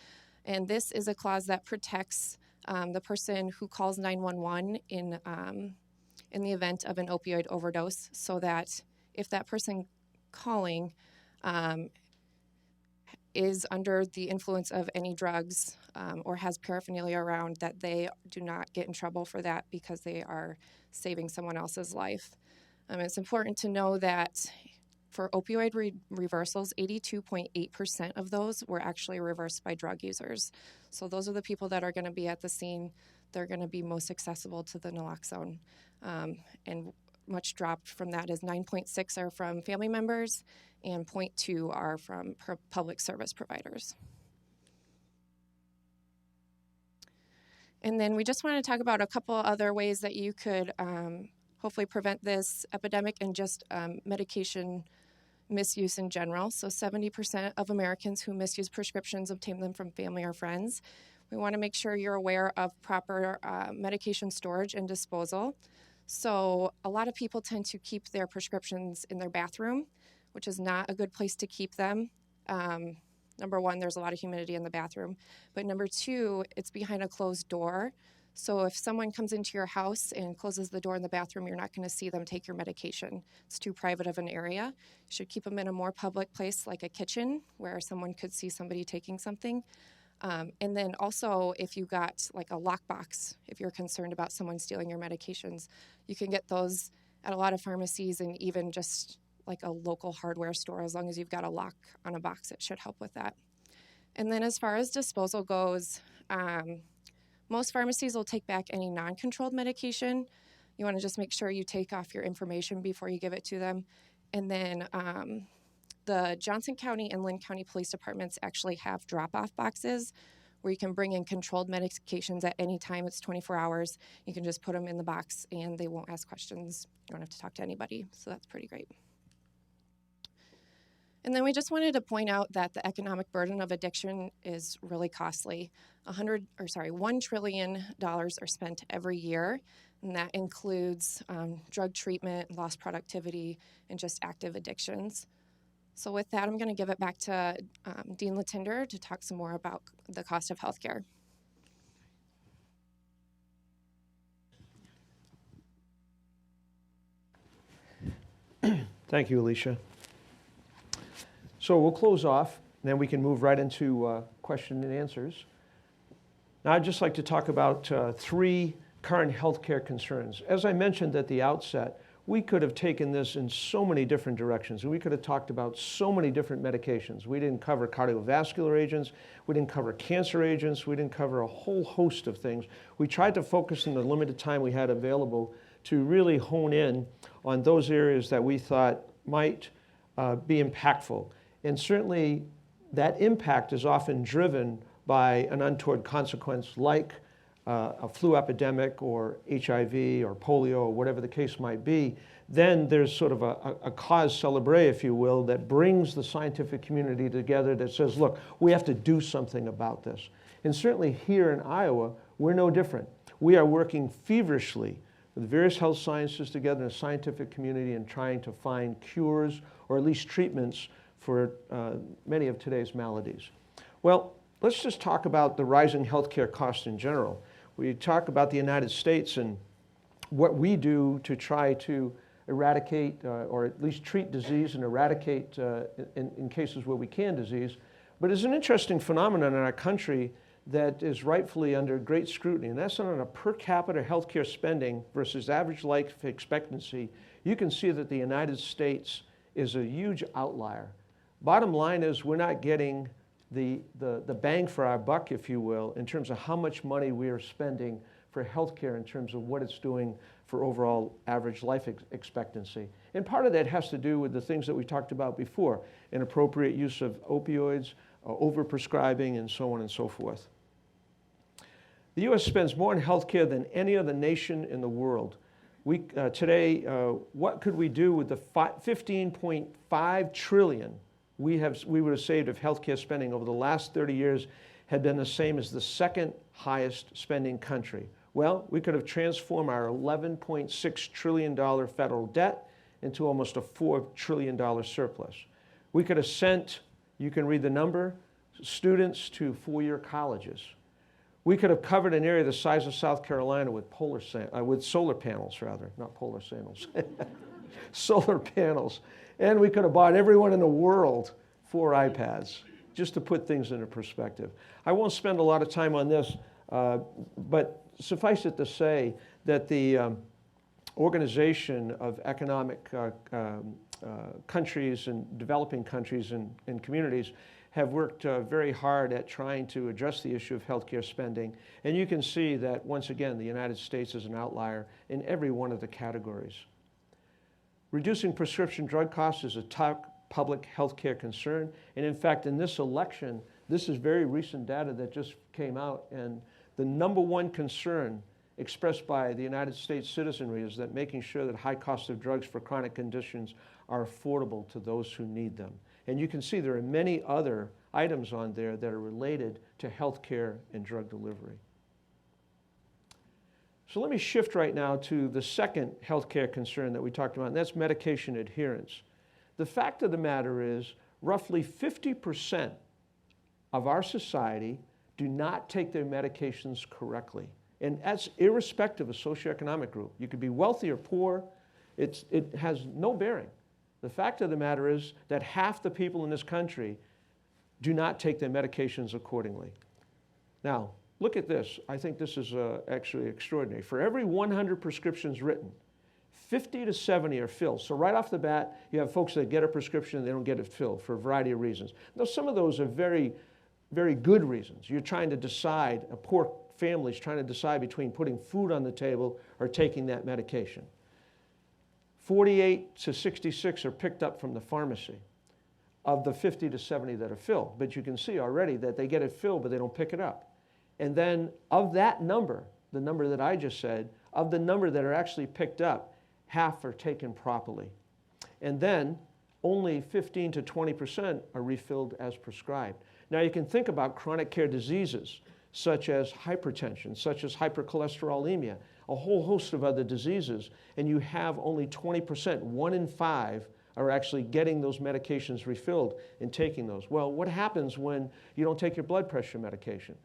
And this is a clause that protects the person who calls 911 in the event of an opioid overdose, so that if that person calling is under the influence of any drugs or has paraphernalia around, that they do not get in trouble for that because they are saving someone else's life. It's important to know that for opioid reversals, 82.8% of those were actually reversed by drug users. So those are the people that are going to be at the scene. They're going to be most accessible to the naloxone. And much dropped from that is 9.6 are from family members and 0.2 are from public service providers. And then we just want to talk about a couple other ways that you could hopefully prevent this epidemic and just medication misuse in general. So 70% of Americans who misuse prescriptions obtain them from family or friends. We want to make sure you're aware of proper medication storage and disposal. So a lot of people tend to keep their prescriptions in their bathroom, which is not a good place to keep them. Number one, there's a lot of humidity in the bathroom. But number two, it's behind a closed door. So if someone comes into your house and closes the door in the bathroom, you're not going to see them take your medication. It's too private of an area. You should keep them in a more public place like a kitchen where someone could see somebody taking something. And then also if you got like a lockbox, if you're concerned about someone stealing your medications, you can get those at a lot of pharmacies and even just like a local hardware store. As long as you've got a lock on a box, it should help with that. And then as far as disposal goes, most pharmacies will take back any non-controlled medication. You want to just make sure you take off your information before you give it to them. And then the Johnson County and Lynn County Police Departments actually have drop-off boxes where you can bring in controlled medications at any time. It's 24 hours. You can just put them in the box and they won't ask questions. You don't have to talk to anybody, so that's pretty great. And then we just wanted to point out that the economic burden of addiction is really costly. $1 trillion are spent every year, and that includes drug treatment, lost productivity, and just active addictions. So with that, I'm going to give it back to Dean Latinder to talk some more about the cost of healthcare. Thank you, Alicia. So we'll close off, and then we can move right into question and answers. Now, I'd just like to talk about 3 current healthcare concerns. As I mentioned at the outset, we could have taken this in so many different directions, and we could have talked about so many different medications. We didn't cover cardiovascular agents, we didn't cover cancer agents, we didn't cover a whole host of things. We tried to focus in the limited time we had available to really hone in on those areas that we thought might be impactful. And certainly that impact is often driven by an untoward consequence like a flu epidemic or HIV or polio or whatever the case might be. Then there's sort of a cause célèbre, if you will, that brings the scientific community together that says, look, we have to do something about this. And certainly here in Iowa, we're no different. We are working feverishly with various health sciences together in a scientific community and trying to find cures or at least treatments for many of today's maladies. Well, let's just talk about the rising healthcare costs in general. We talk about the United States and what we do to try to eradicate or at least treat disease and eradicate in cases where we can disease. But it's an interesting phenomenon in our country that is rightfully under great scrutiny, and that's on a per capita healthcare spending versus average life expectancy. You can see that the United States is a huge outlier. Bottom line is we're not getting the bang for our buck, if you will, in terms of how much money we are spending for healthcare in terms of what it's doing for overall average life expectancy. And part of that has to do with the things that we talked about before, inappropriate use of opioids, overprescribing, and so on and so forth. The U.S. spends more on healthcare than any other nation in the world. Today, what could we do with the $15.5 trillion we would have saved if healthcare spending over the last 30 years had been the same as the second highest spending country? Well, we could have transformed our $11.6 trillion federal debt into almost a $4 trillion surplus. We could have sent, you can read the number, students to 4-year colleges. We could have covered an area the size of South Carolina with solar panels, not polar sandals, solar panels. And we could have bought everyone in the world 4 iPads, just to put things into perspective. I won't spend a lot of time on this, but suffice it to say that the Organization of Economic Countries and Developing Countries and Communities have worked very hard at trying to address the issue of healthcare spending. And you can see that, once again, the United States is an outlier in every one of the categories. Reducing prescription drug costs is a top public healthcare concern. And in fact, in this election, this is very recent data that just came out, and the #1 concern expressed by the United States citizenry is that making sure that high cost of drugs for chronic conditions are affordable to those who need them. And you can see there are many other items on there that are related to healthcare and drug delivery. So let me shift right now to the second healthcare concern that we talked about, and that's medication adherence. The fact of the matter is roughly 50% of our society do not take their medications correctly. And that's irrespective of socioeconomic group. You could be wealthy or poor. It has no bearing. The fact of the matter is that half the people in this country do not take their medications accordingly. Now, look at this. I think this is actually extraordinary. For every 100 prescriptions written, 50 to 70 are filled. So right off the bat, you have folks that get a prescription and they don't get it filled for a variety of reasons. Now, some of those are very, very good reasons. You're trying to decide, a poor family's trying to decide between putting food on the table or taking that medication. 48 to 66 are picked up from the pharmacy of the 50 to 70 that are filled. But you can see already that they get it filled, but they don't pick it up. And then of that number, the number that I just said, of the number that are actually picked up, half are taken properly. And then only 15 to 20% are refilled as prescribed. Now you can think about chronic care diseases such as hypertension, such as hypercholesterolemia, a whole host of other diseases, and you have only 20%, 1 in 5, are actually getting those medications refilled and taking those. Well, what happens when you don't take your blood pressure medication?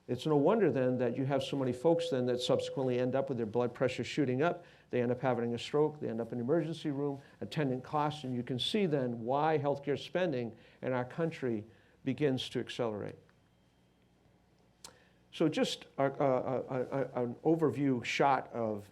It's no wonder then that you have so many folks then that subsequently end up with their blood pressure shooting up. They end up having a stroke, they end up in the emergency room, attendant costs, and you can see then why healthcare spending in our country begins to accelerate. So just an overview shot of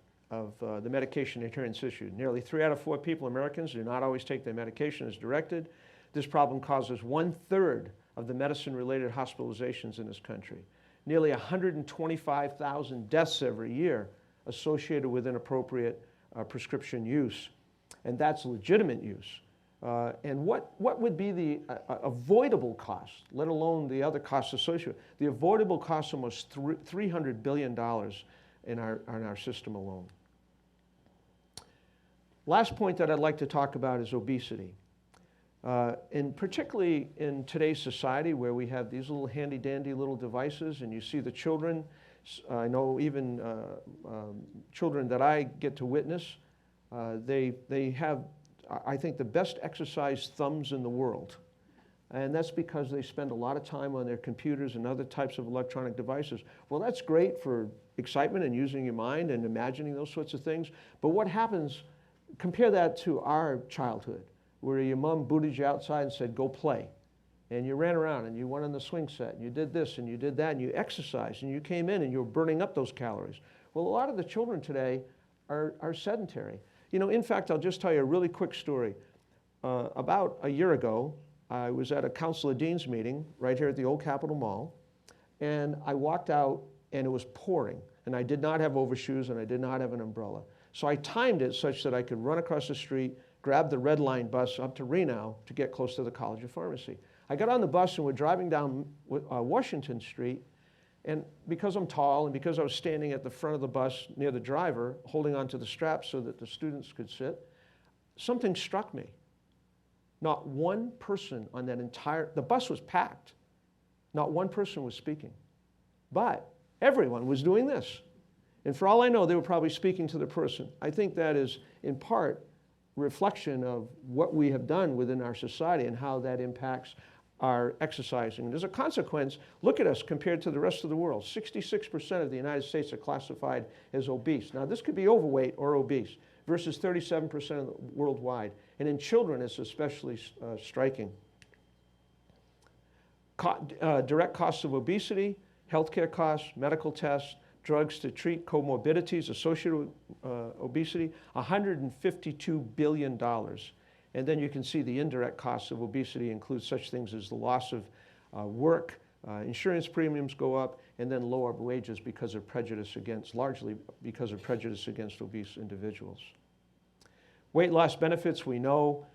the medication adherence issue. Nearly 3 out of 4 people, Americans, do not always take their medication as directed. This problem causes 1/3 of the medicine-related hospitalizations in this country. Nearly 125,000 deaths every year associated with inappropriate prescription use. And that's legitimate use. And what would be the avoidable cost, let alone the other costs associated? The avoidable cost almost $300 billion in our system alone. Last point that I'd like to talk about is obesity. And particularly in today's society where we have these little handy-dandy little devices and you see the children, I know even children that I get to witness, they have, I think, the best exercise thumbs in the world. And that's because they spend a lot of time on their computers and other types of electronic devices. Well, that's great for excitement and using your mind and imagining those sorts of things. But what happens, compare that to our childhood, where your mom booted you outside and said, go play. And you ran around and you went on the swing set and you did this and you did that and you exercised and you came in and you were burning up those calories. Well, a lot of the children today are sedentary. You know, in fact, I'll just tell you a really quick story. About a year ago, I was at a Council of Deans meeting right here at the Old Capitol Mall, and I walked out and it was pouring, and I did not have overshoes and I did not have an umbrella. So I timed it such that I could run across the street, grab the Red Line bus up to Reno to get close to the College of Pharmacy. I got on the bus and we're driving down Washington Street, and because I'm tall and because I was standing at the front of the bus near the driver, holding onto the straps so that the students could sit, something struck me. Not one person on that the bus was packed. Not one person was speaking. But everyone was doing this. And for all I know, they were probably speaking to the person. I think that is, in part, reflection of what we have done within our society and how that impacts our exercising. And as a consequence, look at us compared to the rest of the world. 66% of the United States are classified as obese. Now, this could be overweight or obese versus 37% worldwide. And in children, it's especially striking. Direct costs of obesity, healthcare costs, medical tests, drugs to treat comorbidities associated with obesity, $152 billion. And then you can see the indirect costs of obesity include such things as the loss of work, insurance premiums go up, and then lower wages because of prejudice against, largely because of prejudice against obese individuals. Weight loss benefits, we know,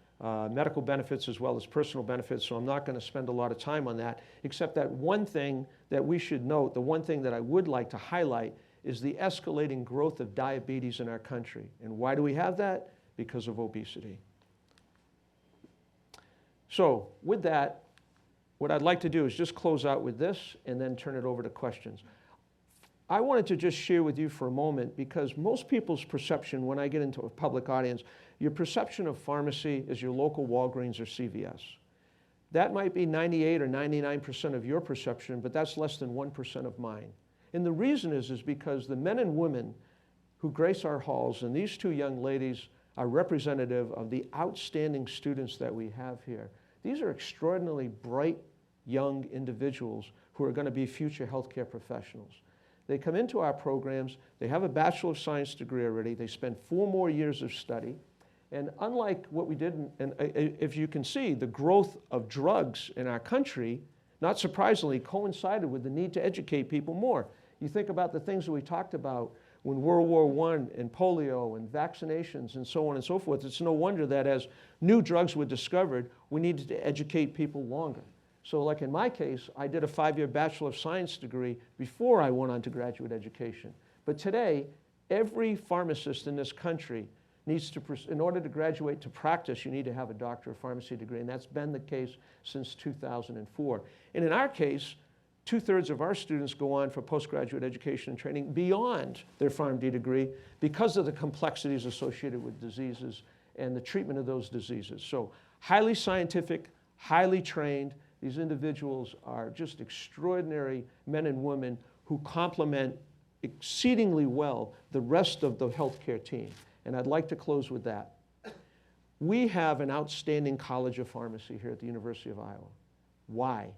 medical benefits as well as personal benefits, so I'm not going to spend a lot of time on that, except that one thing that we should note, the one thing that I would like to highlight is the escalating growth of diabetes in our country. And why do we have that? Because of obesity. So with that, what I'd like to do is just close out with this and then turn it over to questions. I wanted to just share with you for a moment, because most people's perception when I get into a public audience, your perception of pharmacy is your local Walgreens or CVS. That might be 98 or 99% of your perception, but that's less than 1% of mine. And the reason is because the men and women who grace our halls, and these two young ladies are representative of the outstanding students that we have here. These are extraordinarily bright young individuals who are going to be future healthcare professionals. They come into our programs, they have a Bachelor of Science degree already, they spend 4 more years of study, and unlike what we did, if you can see, the growth of drugs in our country, not surprisingly, coincided with the need to educate people more. You think about the things that we talked about when World War I and polio and vaccinations and so on and so forth. It's no wonder that as new drugs were discovered, we needed to educate people longer. So like in my case, I did a 5-year Bachelor of Science degree before I went on to graduate education. But today, every pharmacist in this country needs to, in order to graduate to practice, you need to have a Doctor of Pharmacy degree, and that's been the case since 2004. And in our case, 2/3 of our students go on for postgraduate education and training beyond their PharmD degree because of the complexities associated with diseases and the treatment of those diseases. So highly scientific, highly trained. These individuals are just extraordinary men and women who complement exceedingly well the rest of the healthcare team. And I'd like to close with that. We have an outstanding College of Pharmacy here at the University of Iowa. Why?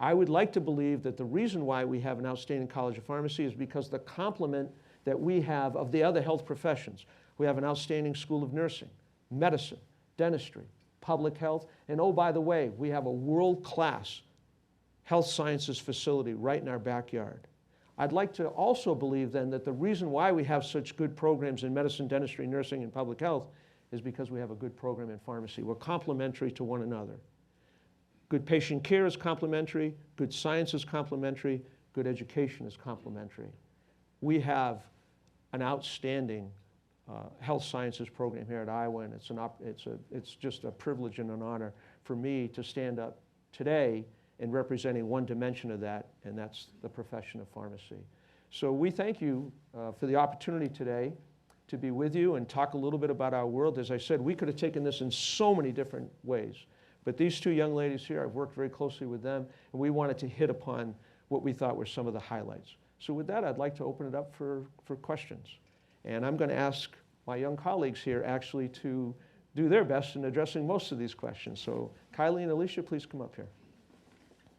I would like to believe that the reason why we have an outstanding College of Pharmacy is because the complement that we have of the other health professions. We have an outstanding School of Nursing, Medicine, Dentistry, Public Health, and oh, by the way, we have a world-class health sciences facility right in our backyard. I'd like to also believe then that the reason why we have such good programs in medicine, dentistry, nursing, and public health is because we have a good program in pharmacy. We're complementary to one another. Good patient care is complementary, good science is complementary, good education is complementary. We have an outstanding health sciences program here at Iowa, and it's just a privilege and an honor for me to stand up today in representing one dimension of that, and that's the profession of pharmacy. So we thank you for the opportunity today to be with you and talk a little bit about our world. As I said, we could have taken this in so many different ways, but these two young ladies here, I've worked very closely with them, and we wanted to hit upon what we thought were some of the highlights. So with that, I'd like to open it up for questions. And I'm going to ask my young colleagues here actually to do their best in addressing most of these questions. So Kylie and Alicia, please come up here.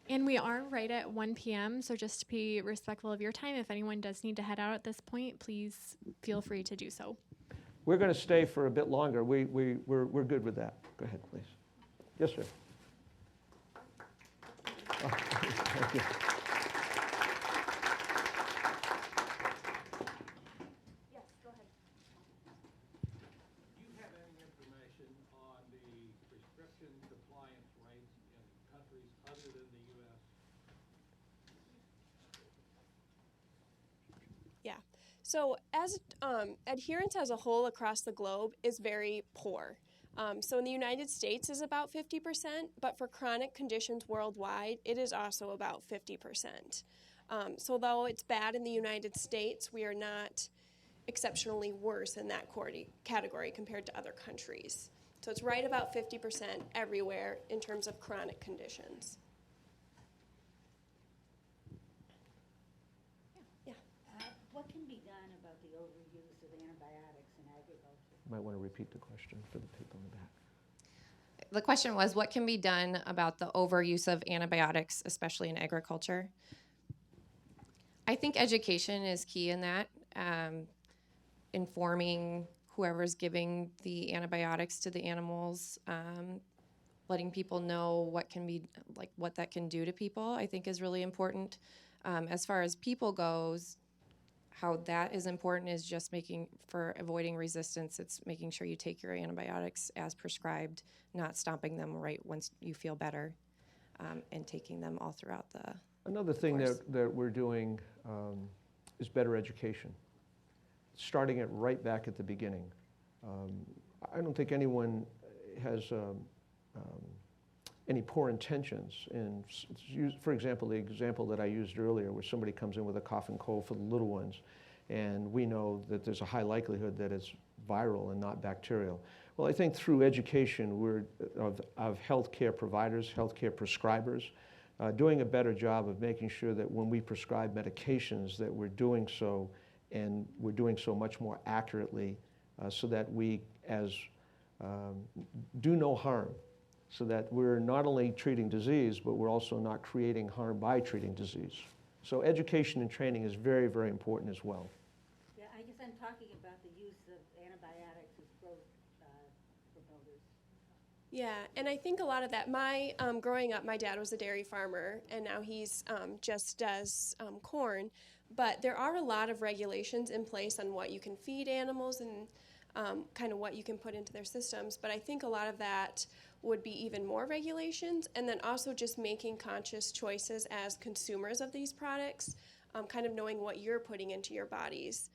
And we are right at 1 p.m., so just to be respectful of your time, if anyone does need to head out at this point, please feel free to do so. We're going to stay for a bit longer. We're good with that. Go ahead, please. Yes, sir. Oh, thank you. Yes, go ahead. Do you have any information on the prescription compliance rates in countries other than the U.S.? Yeah. So as adherence as a whole across the globe is very poor. So in the United States is about 50%, but for chronic conditions worldwide, it is also about 50%. So though it's bad in the United States, we are not exceptionally worse in that category compared to other countries. So it's right about 50% everywhere in terms of chronic conditions. Yeah. What can be done about the overuse of antibiotics in agriculture? You might want to repeat the question for the people in the back. The question was, what can be done about the overuse of antibiotics, especially in agriculture? I think education is key in that, informing whoever's giving the antibiotics to the animals, letting people know what can be, like what that can do to people, I think is really important. As far as people goes, how that is important is just for avoiding resistance, it's making sure you take your antibiotics as prescribed, not stopping them right once you feel better, and taking them all throughout the Another thing that we're doing is better education, starting it right back at the beginning. I don't think anyone has any poor intentions. And for example, the example that I used earlier, where somebody comes in with a cough and cold for the little ones, and we know that there's a high likelihood that it's viral and not bacterial. Well, I think through education of healthcare providers, healthcare prescribers, doing a better job of making sure that when we prescribe medications that we're doing so, and we're doing so much more accurately, so that we do no harm, so that we're not only treating disease, but we're also not creating harm by treating disease. So education and training is very, very important as well. Yeah, I guess I'm talking about the use of antibiotics as growth promoters. Yeah, and I think a lot of that, growing up, my dad was a dairy farmer, and now he's just does corn. But there are a lot of regulations in place on what you can feed animals and kind of what you can put into their systems. But I think a lot of that would be even more regulations, and then also just making conscious choices as consumers of these products, kind of knowing what you're putting into your bodies.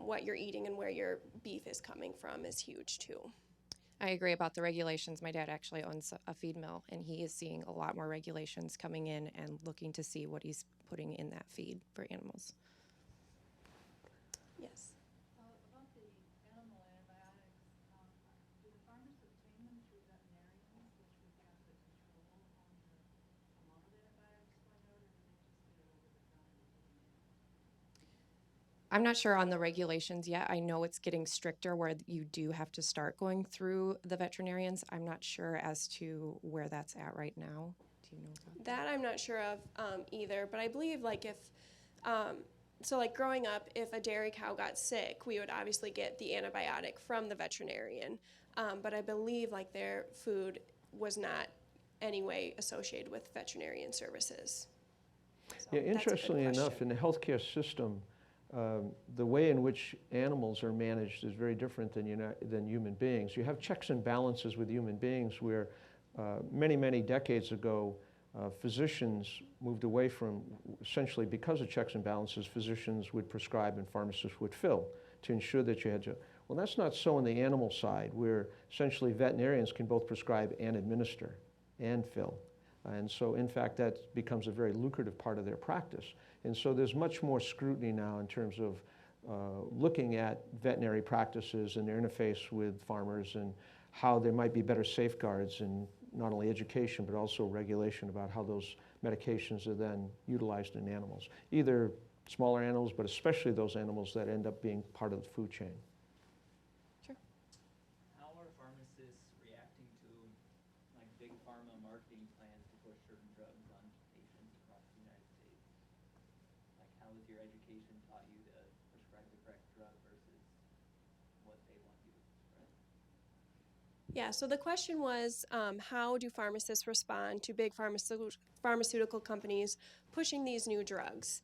what you're eating and where your beef is coming from is huge too. I agree about the regulations. My dad actually owns a feed mill, and he is seeing a lot more regulations coming in and looking to see what he's putting in that feed for animals. Yes. About the animal antibiotics, do the farmers obtain them through veterinarians, which would have the control on the amount of antibiotics going out, or do they just get it over the counter? I'm not sure on the regulations yet. I know it's getting stricter where you do have to start going through the veterinarians. I'm not sure as to where that's at right now. Do you know about That I'm not sure of either, but I believe like if, so like growing up, if a dairy cow got sick, we would obviously get the antibiotic from the veterinarian. But I believe like their food was not any way associated with veterinarian services. So Yeah, that's a good interestingly enough, question. in the healthcare system, the way in which animals are managed is very different than human beings. You have checks and balances with human beings where many, many decades ago, physicians moved away from, essentially because of checks and balances, physicians would prescribe and pharmacists would fill to ensure that you had to. Well, that's not so on the animal side, where essentially veterinarians can both prescribe and administer and fill. And so, in fact, that becomes a very lucrative part of their practice. And so there's much more scrutiny now in terms of looking at veterinary practices and their interface with farmers and how there might be better safeguards in not only education but also regulation about how those medications are then utilized in animals, either smaller animals but especially those animals that end up being part of the food chain. How are pharmacists reacting to like big pharma marketing plans to push certain drugs on patients across the United States? Like how has your education taught you to prescribe the correct drug versus what they want you to prescribe? Yeah, so the question was, how do pharmacists respond to big pharmaceutical companies pushing these new drugs?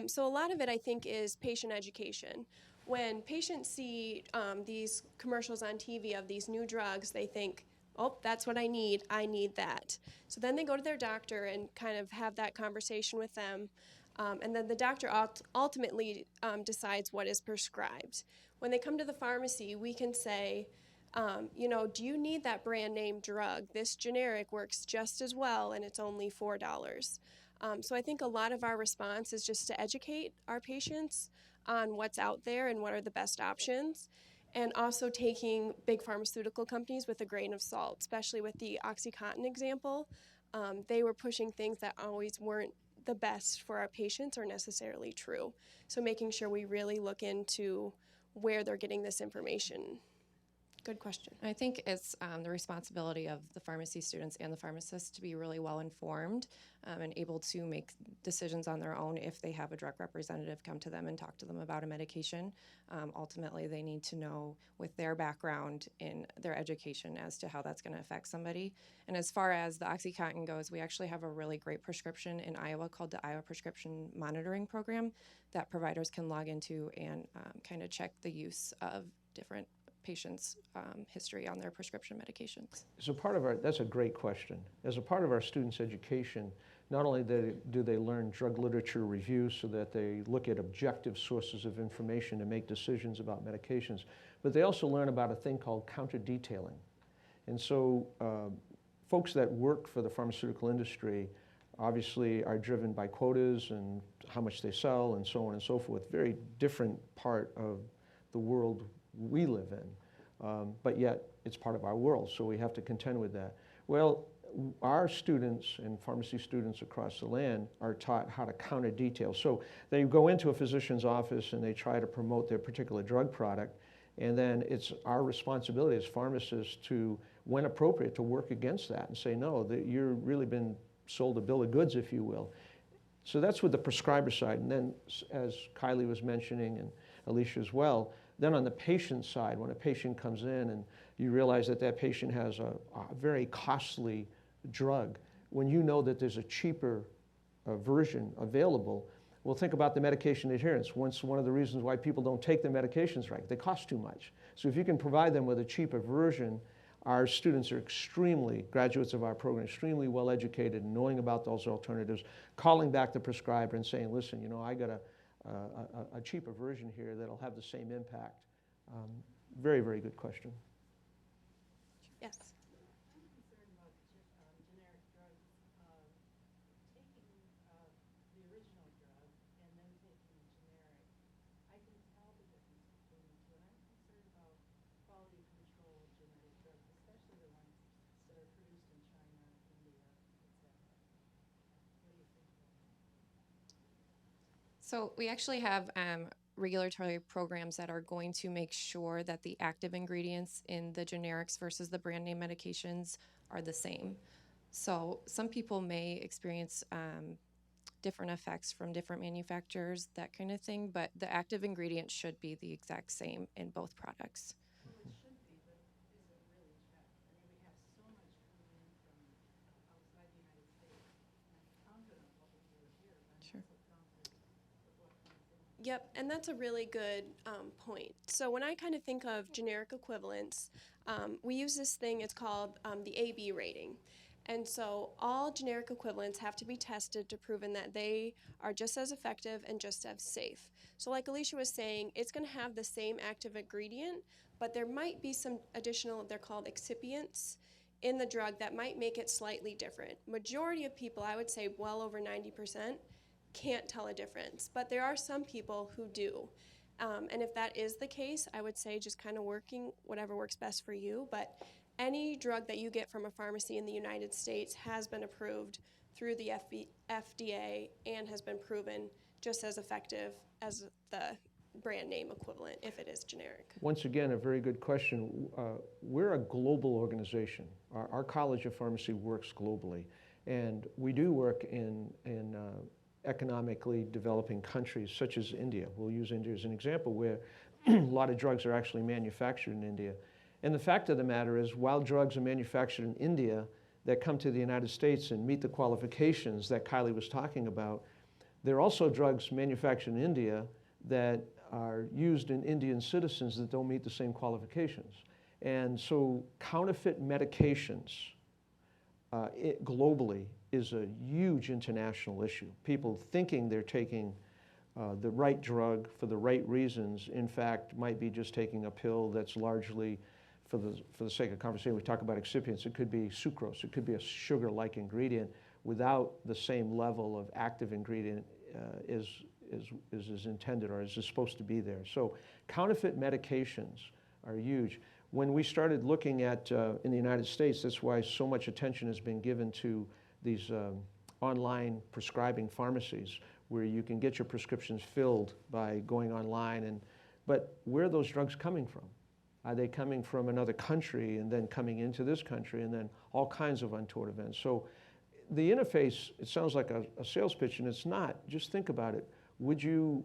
So a lot of it, I think, is patient education. When patients see these commercials on TV of these new drugs, they think, oh, that's what I need that. So then they go to their doctor and kind of have that conversation with them. And then the doctor ultimately decides what is prescribed. When they come to the pharmacy, we can say, you know, do you need that brand name drug? This generic works just as well and it's only $4. So I think a lot of our response is just to educate our patients on what's out there and what are the best options, and also taking big pharmaceutical companies with a grain of salt, especially with the OxyContin example. They were pushing things that always weren't the best for our patients or necessarily true. So making sure we really look into where they're getting this information. Good question. I think it's the responsibility of the pharmacy students and the pharmacists to be really well informed and able to make decisions on their own if they have a drug representative come to them and talk to them about a medication. Ultimately, they need to know with their background in their education as to how that's going to affect somebody. And as far as the OxyContin goes, we actually have a really great prescription in Iowa called the Iowa Prescription Monitoring Program that providers can log into and kind of check the use of different patients' history on their prescription medications. As a part of that's a great question. As a part of our students' education, not only do they learn drug literature review so that they look at objective sources of information to make decisions about medications, but they also learn about a thing called counter-detailing. And so folks that work for the pharmaceutical industry obviously are driven by quotas and how much they sell and so on and so forth. Very different part of the world we live in, but yet it's part of our world, so we have to contend with that. Well, our students and pharmacy students across the land are taught how to counter detail. So they go into a physician's office and they try to promote their particular drug product, and then it's our responsibility as pharmacists to, when appropriate, to work against that and say, no, that you've really been sold a bill of goods, if you will. So that's with the prescriber side. And then, as Kylie was mentioning, and Alicia as well, then on the patient side, when a patient comes in and you realize that that patient has a very costly drug, when you know that there's a cheaper version available, well, think about the medication adherence. One of the reasons why people don't take their medications right, they cost too much. So if you can provide them with a cheaper version, our students are extremely, graduates of our program, extremely well educated, knowing about those alternatives, calling back the prescriber and saying, listen, you know, I got a cheaper version here that'll have the same impact? Very, very good question. Yes. I'm concerned about generic drugs, taking the original drug and then taking the generic. I can tell the difference between the two, and I'm concerned about quality control of generic drugs, especially the ones that are produced in China, India, etc. What do you think about that? So we actually have regulatory programs that are going to make sure that the active ingredients in the generics versus the brand name medications are the same. So some people may experience different effects from different manufacturers, that kind of thing, but the active ingredient should be the exact same in both products. Well, it should be, but is it really checked? I mean, we have so much coming in from outside the United States, and I'm confident of what we do here, but I'm Sure. also confident of what comes in. Yep, and that's a really good point. So when I kind of think of generic equivalents, we use this thing, it's called the AB rating. And so all generic equivalents have to be tested to prove that they are just as effective and just as safe. So like Alicia was saying, it's going to have the same active ingredient, but there might be some additional, they're called excipients, in the drug that might make it slightly different. Majority of people, I would say well over 90%, can't tell a difference, but there are some people who do. And if that is the case, I would say just kind of working whatever works best for you. But any drug that you get from a pharmacy in the United States has been approved through the FDA and has been proven just as effective as the brand name equivalent if it is generic. Once again, a very good question. We're a global organization. Our College of Pharmacy works globally, and we do work in economically developing countries such as India. We'll use India as an example, where a lot of drugs are actually manufactured in India. And the fact of the matter is, while drugs are manufactured in India that come to the United States and meet the qualifications that Kylie was talking about, there are also drugs manufactured in India that are used in Indian citizens that don't meet the same qualifications. And so counterfeit medications globally is a huge international issue. People thinking they're taking the right drug for the right reasons, in fact, might be just taking a pill that's largely, for the sake of conversation, we talk about excipients. It could be sucrose. It could be a sugar-like ingredient without the same level of active ingredient is intended or is supposed to be there. So counterfeit medications are huge. When we started looking at, in the United States, that's why so much attention has been given to these online prescribing pharmacies where you can get your prescriptions filled by going online. But where are those drugs coming from? Are they coming from another country and then coming into this country and then all kinds of untoward events? So the interface, it sounds like a sales pitch, and it's not. Just think about it. Would you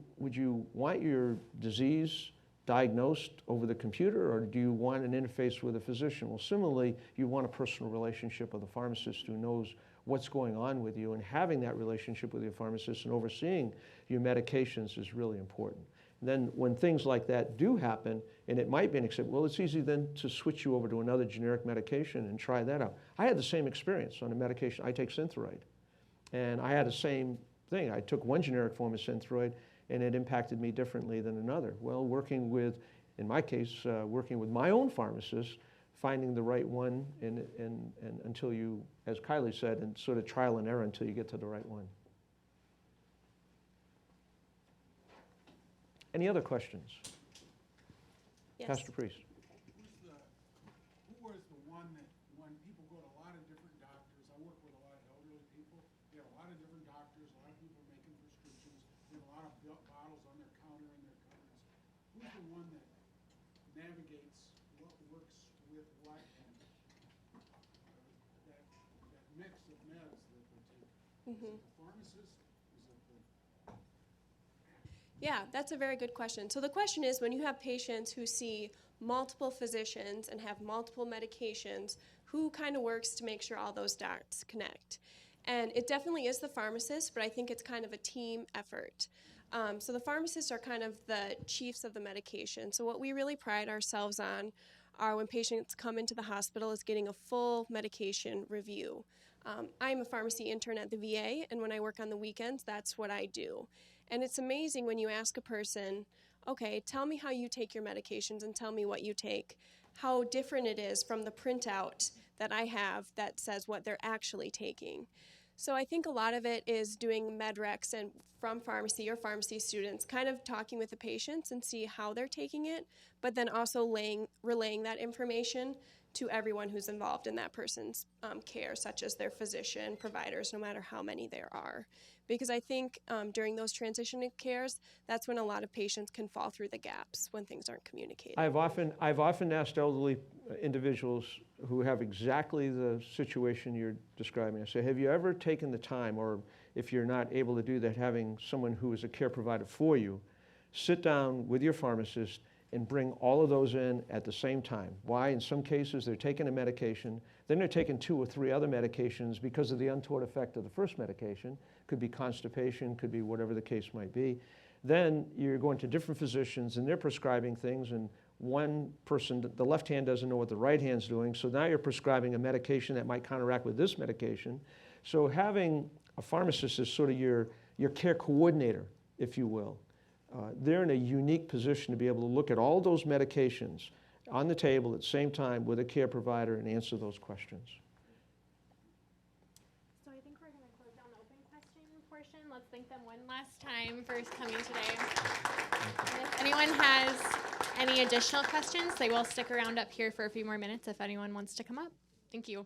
want your disease diagnosed over the computer, or do you want an interface with a physician? Well, similarly, you want a personal relationship with a pharmacist who knows what's going on with you, and having that relationship with your pharmacist and overseeing your medications is really important. And then when things like that do happen, and it might be an exception, well, it's easy then to switch you over to another generic medication and try that out. I had the same experience on a medication. I take Synthroid, and I had the same thing. I took one generic form of Synthroid, and it impacted me differently than another. Well, working with, in my case, working with my own pharmacist, finding the right one, and until you, as Kylie said, and sort of trial and error until you get to the right one. Any other questions? Yes. Pastor Priest. Who was the one that, when people go to a lot of different doctors, I work with a lot of elderly people, they have a lot of different doctors, a lot of people making prescriptions, they have a lot of bottles on their counter in their cupboards. Who's the one that navigates what works with what, and that mix of meds that they're taking? Is it the pharmacist? Is it the... Yeah, that's a very good question. So the question is, when you have patients who see multiple physicians and have multiple medications, who kind of works to make sure all those dots connect? And it definitely is the pharmacist, but I think it's kind of a team effort. So the pharmacists are kind of the chiefs of the medication. So what we really pride ourselves on are when patients come into the hospital is getting a full medication review. I'm a pharmacy intern at the VA, and when I work on the weekends, that's what I do. And it's amazing when you ask a person, okay, tell me how you take your medications and tell me what you take, how different it is from the printout that I have that says what they're actually taking. So I think a lot of it is doing MedRecs and from pharmacy or pharmacy students, kind of talking with the patients and see how they're taking it, but then also relaying that information to everyone who's involved in that person's care, such as their physician, providers, no matter how many there are. Because I think during those transition cares, that's when a lot of patients can fall through the gaps when things aren't communicated. I've often asked elderly individuals who have exactly the situation you're describing. I say, have you ever taken the time, or if you're not able to do that, having someone who is a care provider for you, sit down with your pharmacist and bring all of those in at the same time. Why? In some cases, they're taking a medication, then they're taking 2 or 3 other medications because of the untoward effect of the first medication. Could be constipation, could be whatever the case might be. Then you're going to different physicians and they're prescribing things, and one person, the left hand doesn't know what the right hand's doing, so now you're prescribing a medication that might counteract with this medication. So having a pharmacist is sort of your care coordinator, if you will. They're in a unique position to be able to look at all those medications on the table at the same time with a care provider and answer those questions. So I think we're going to close down the open question portion. Let's thank them one last time for coming today. And if anyone has any additional questions, they will stick around up here for a few more minutes if anyone wants to come up. Thank you.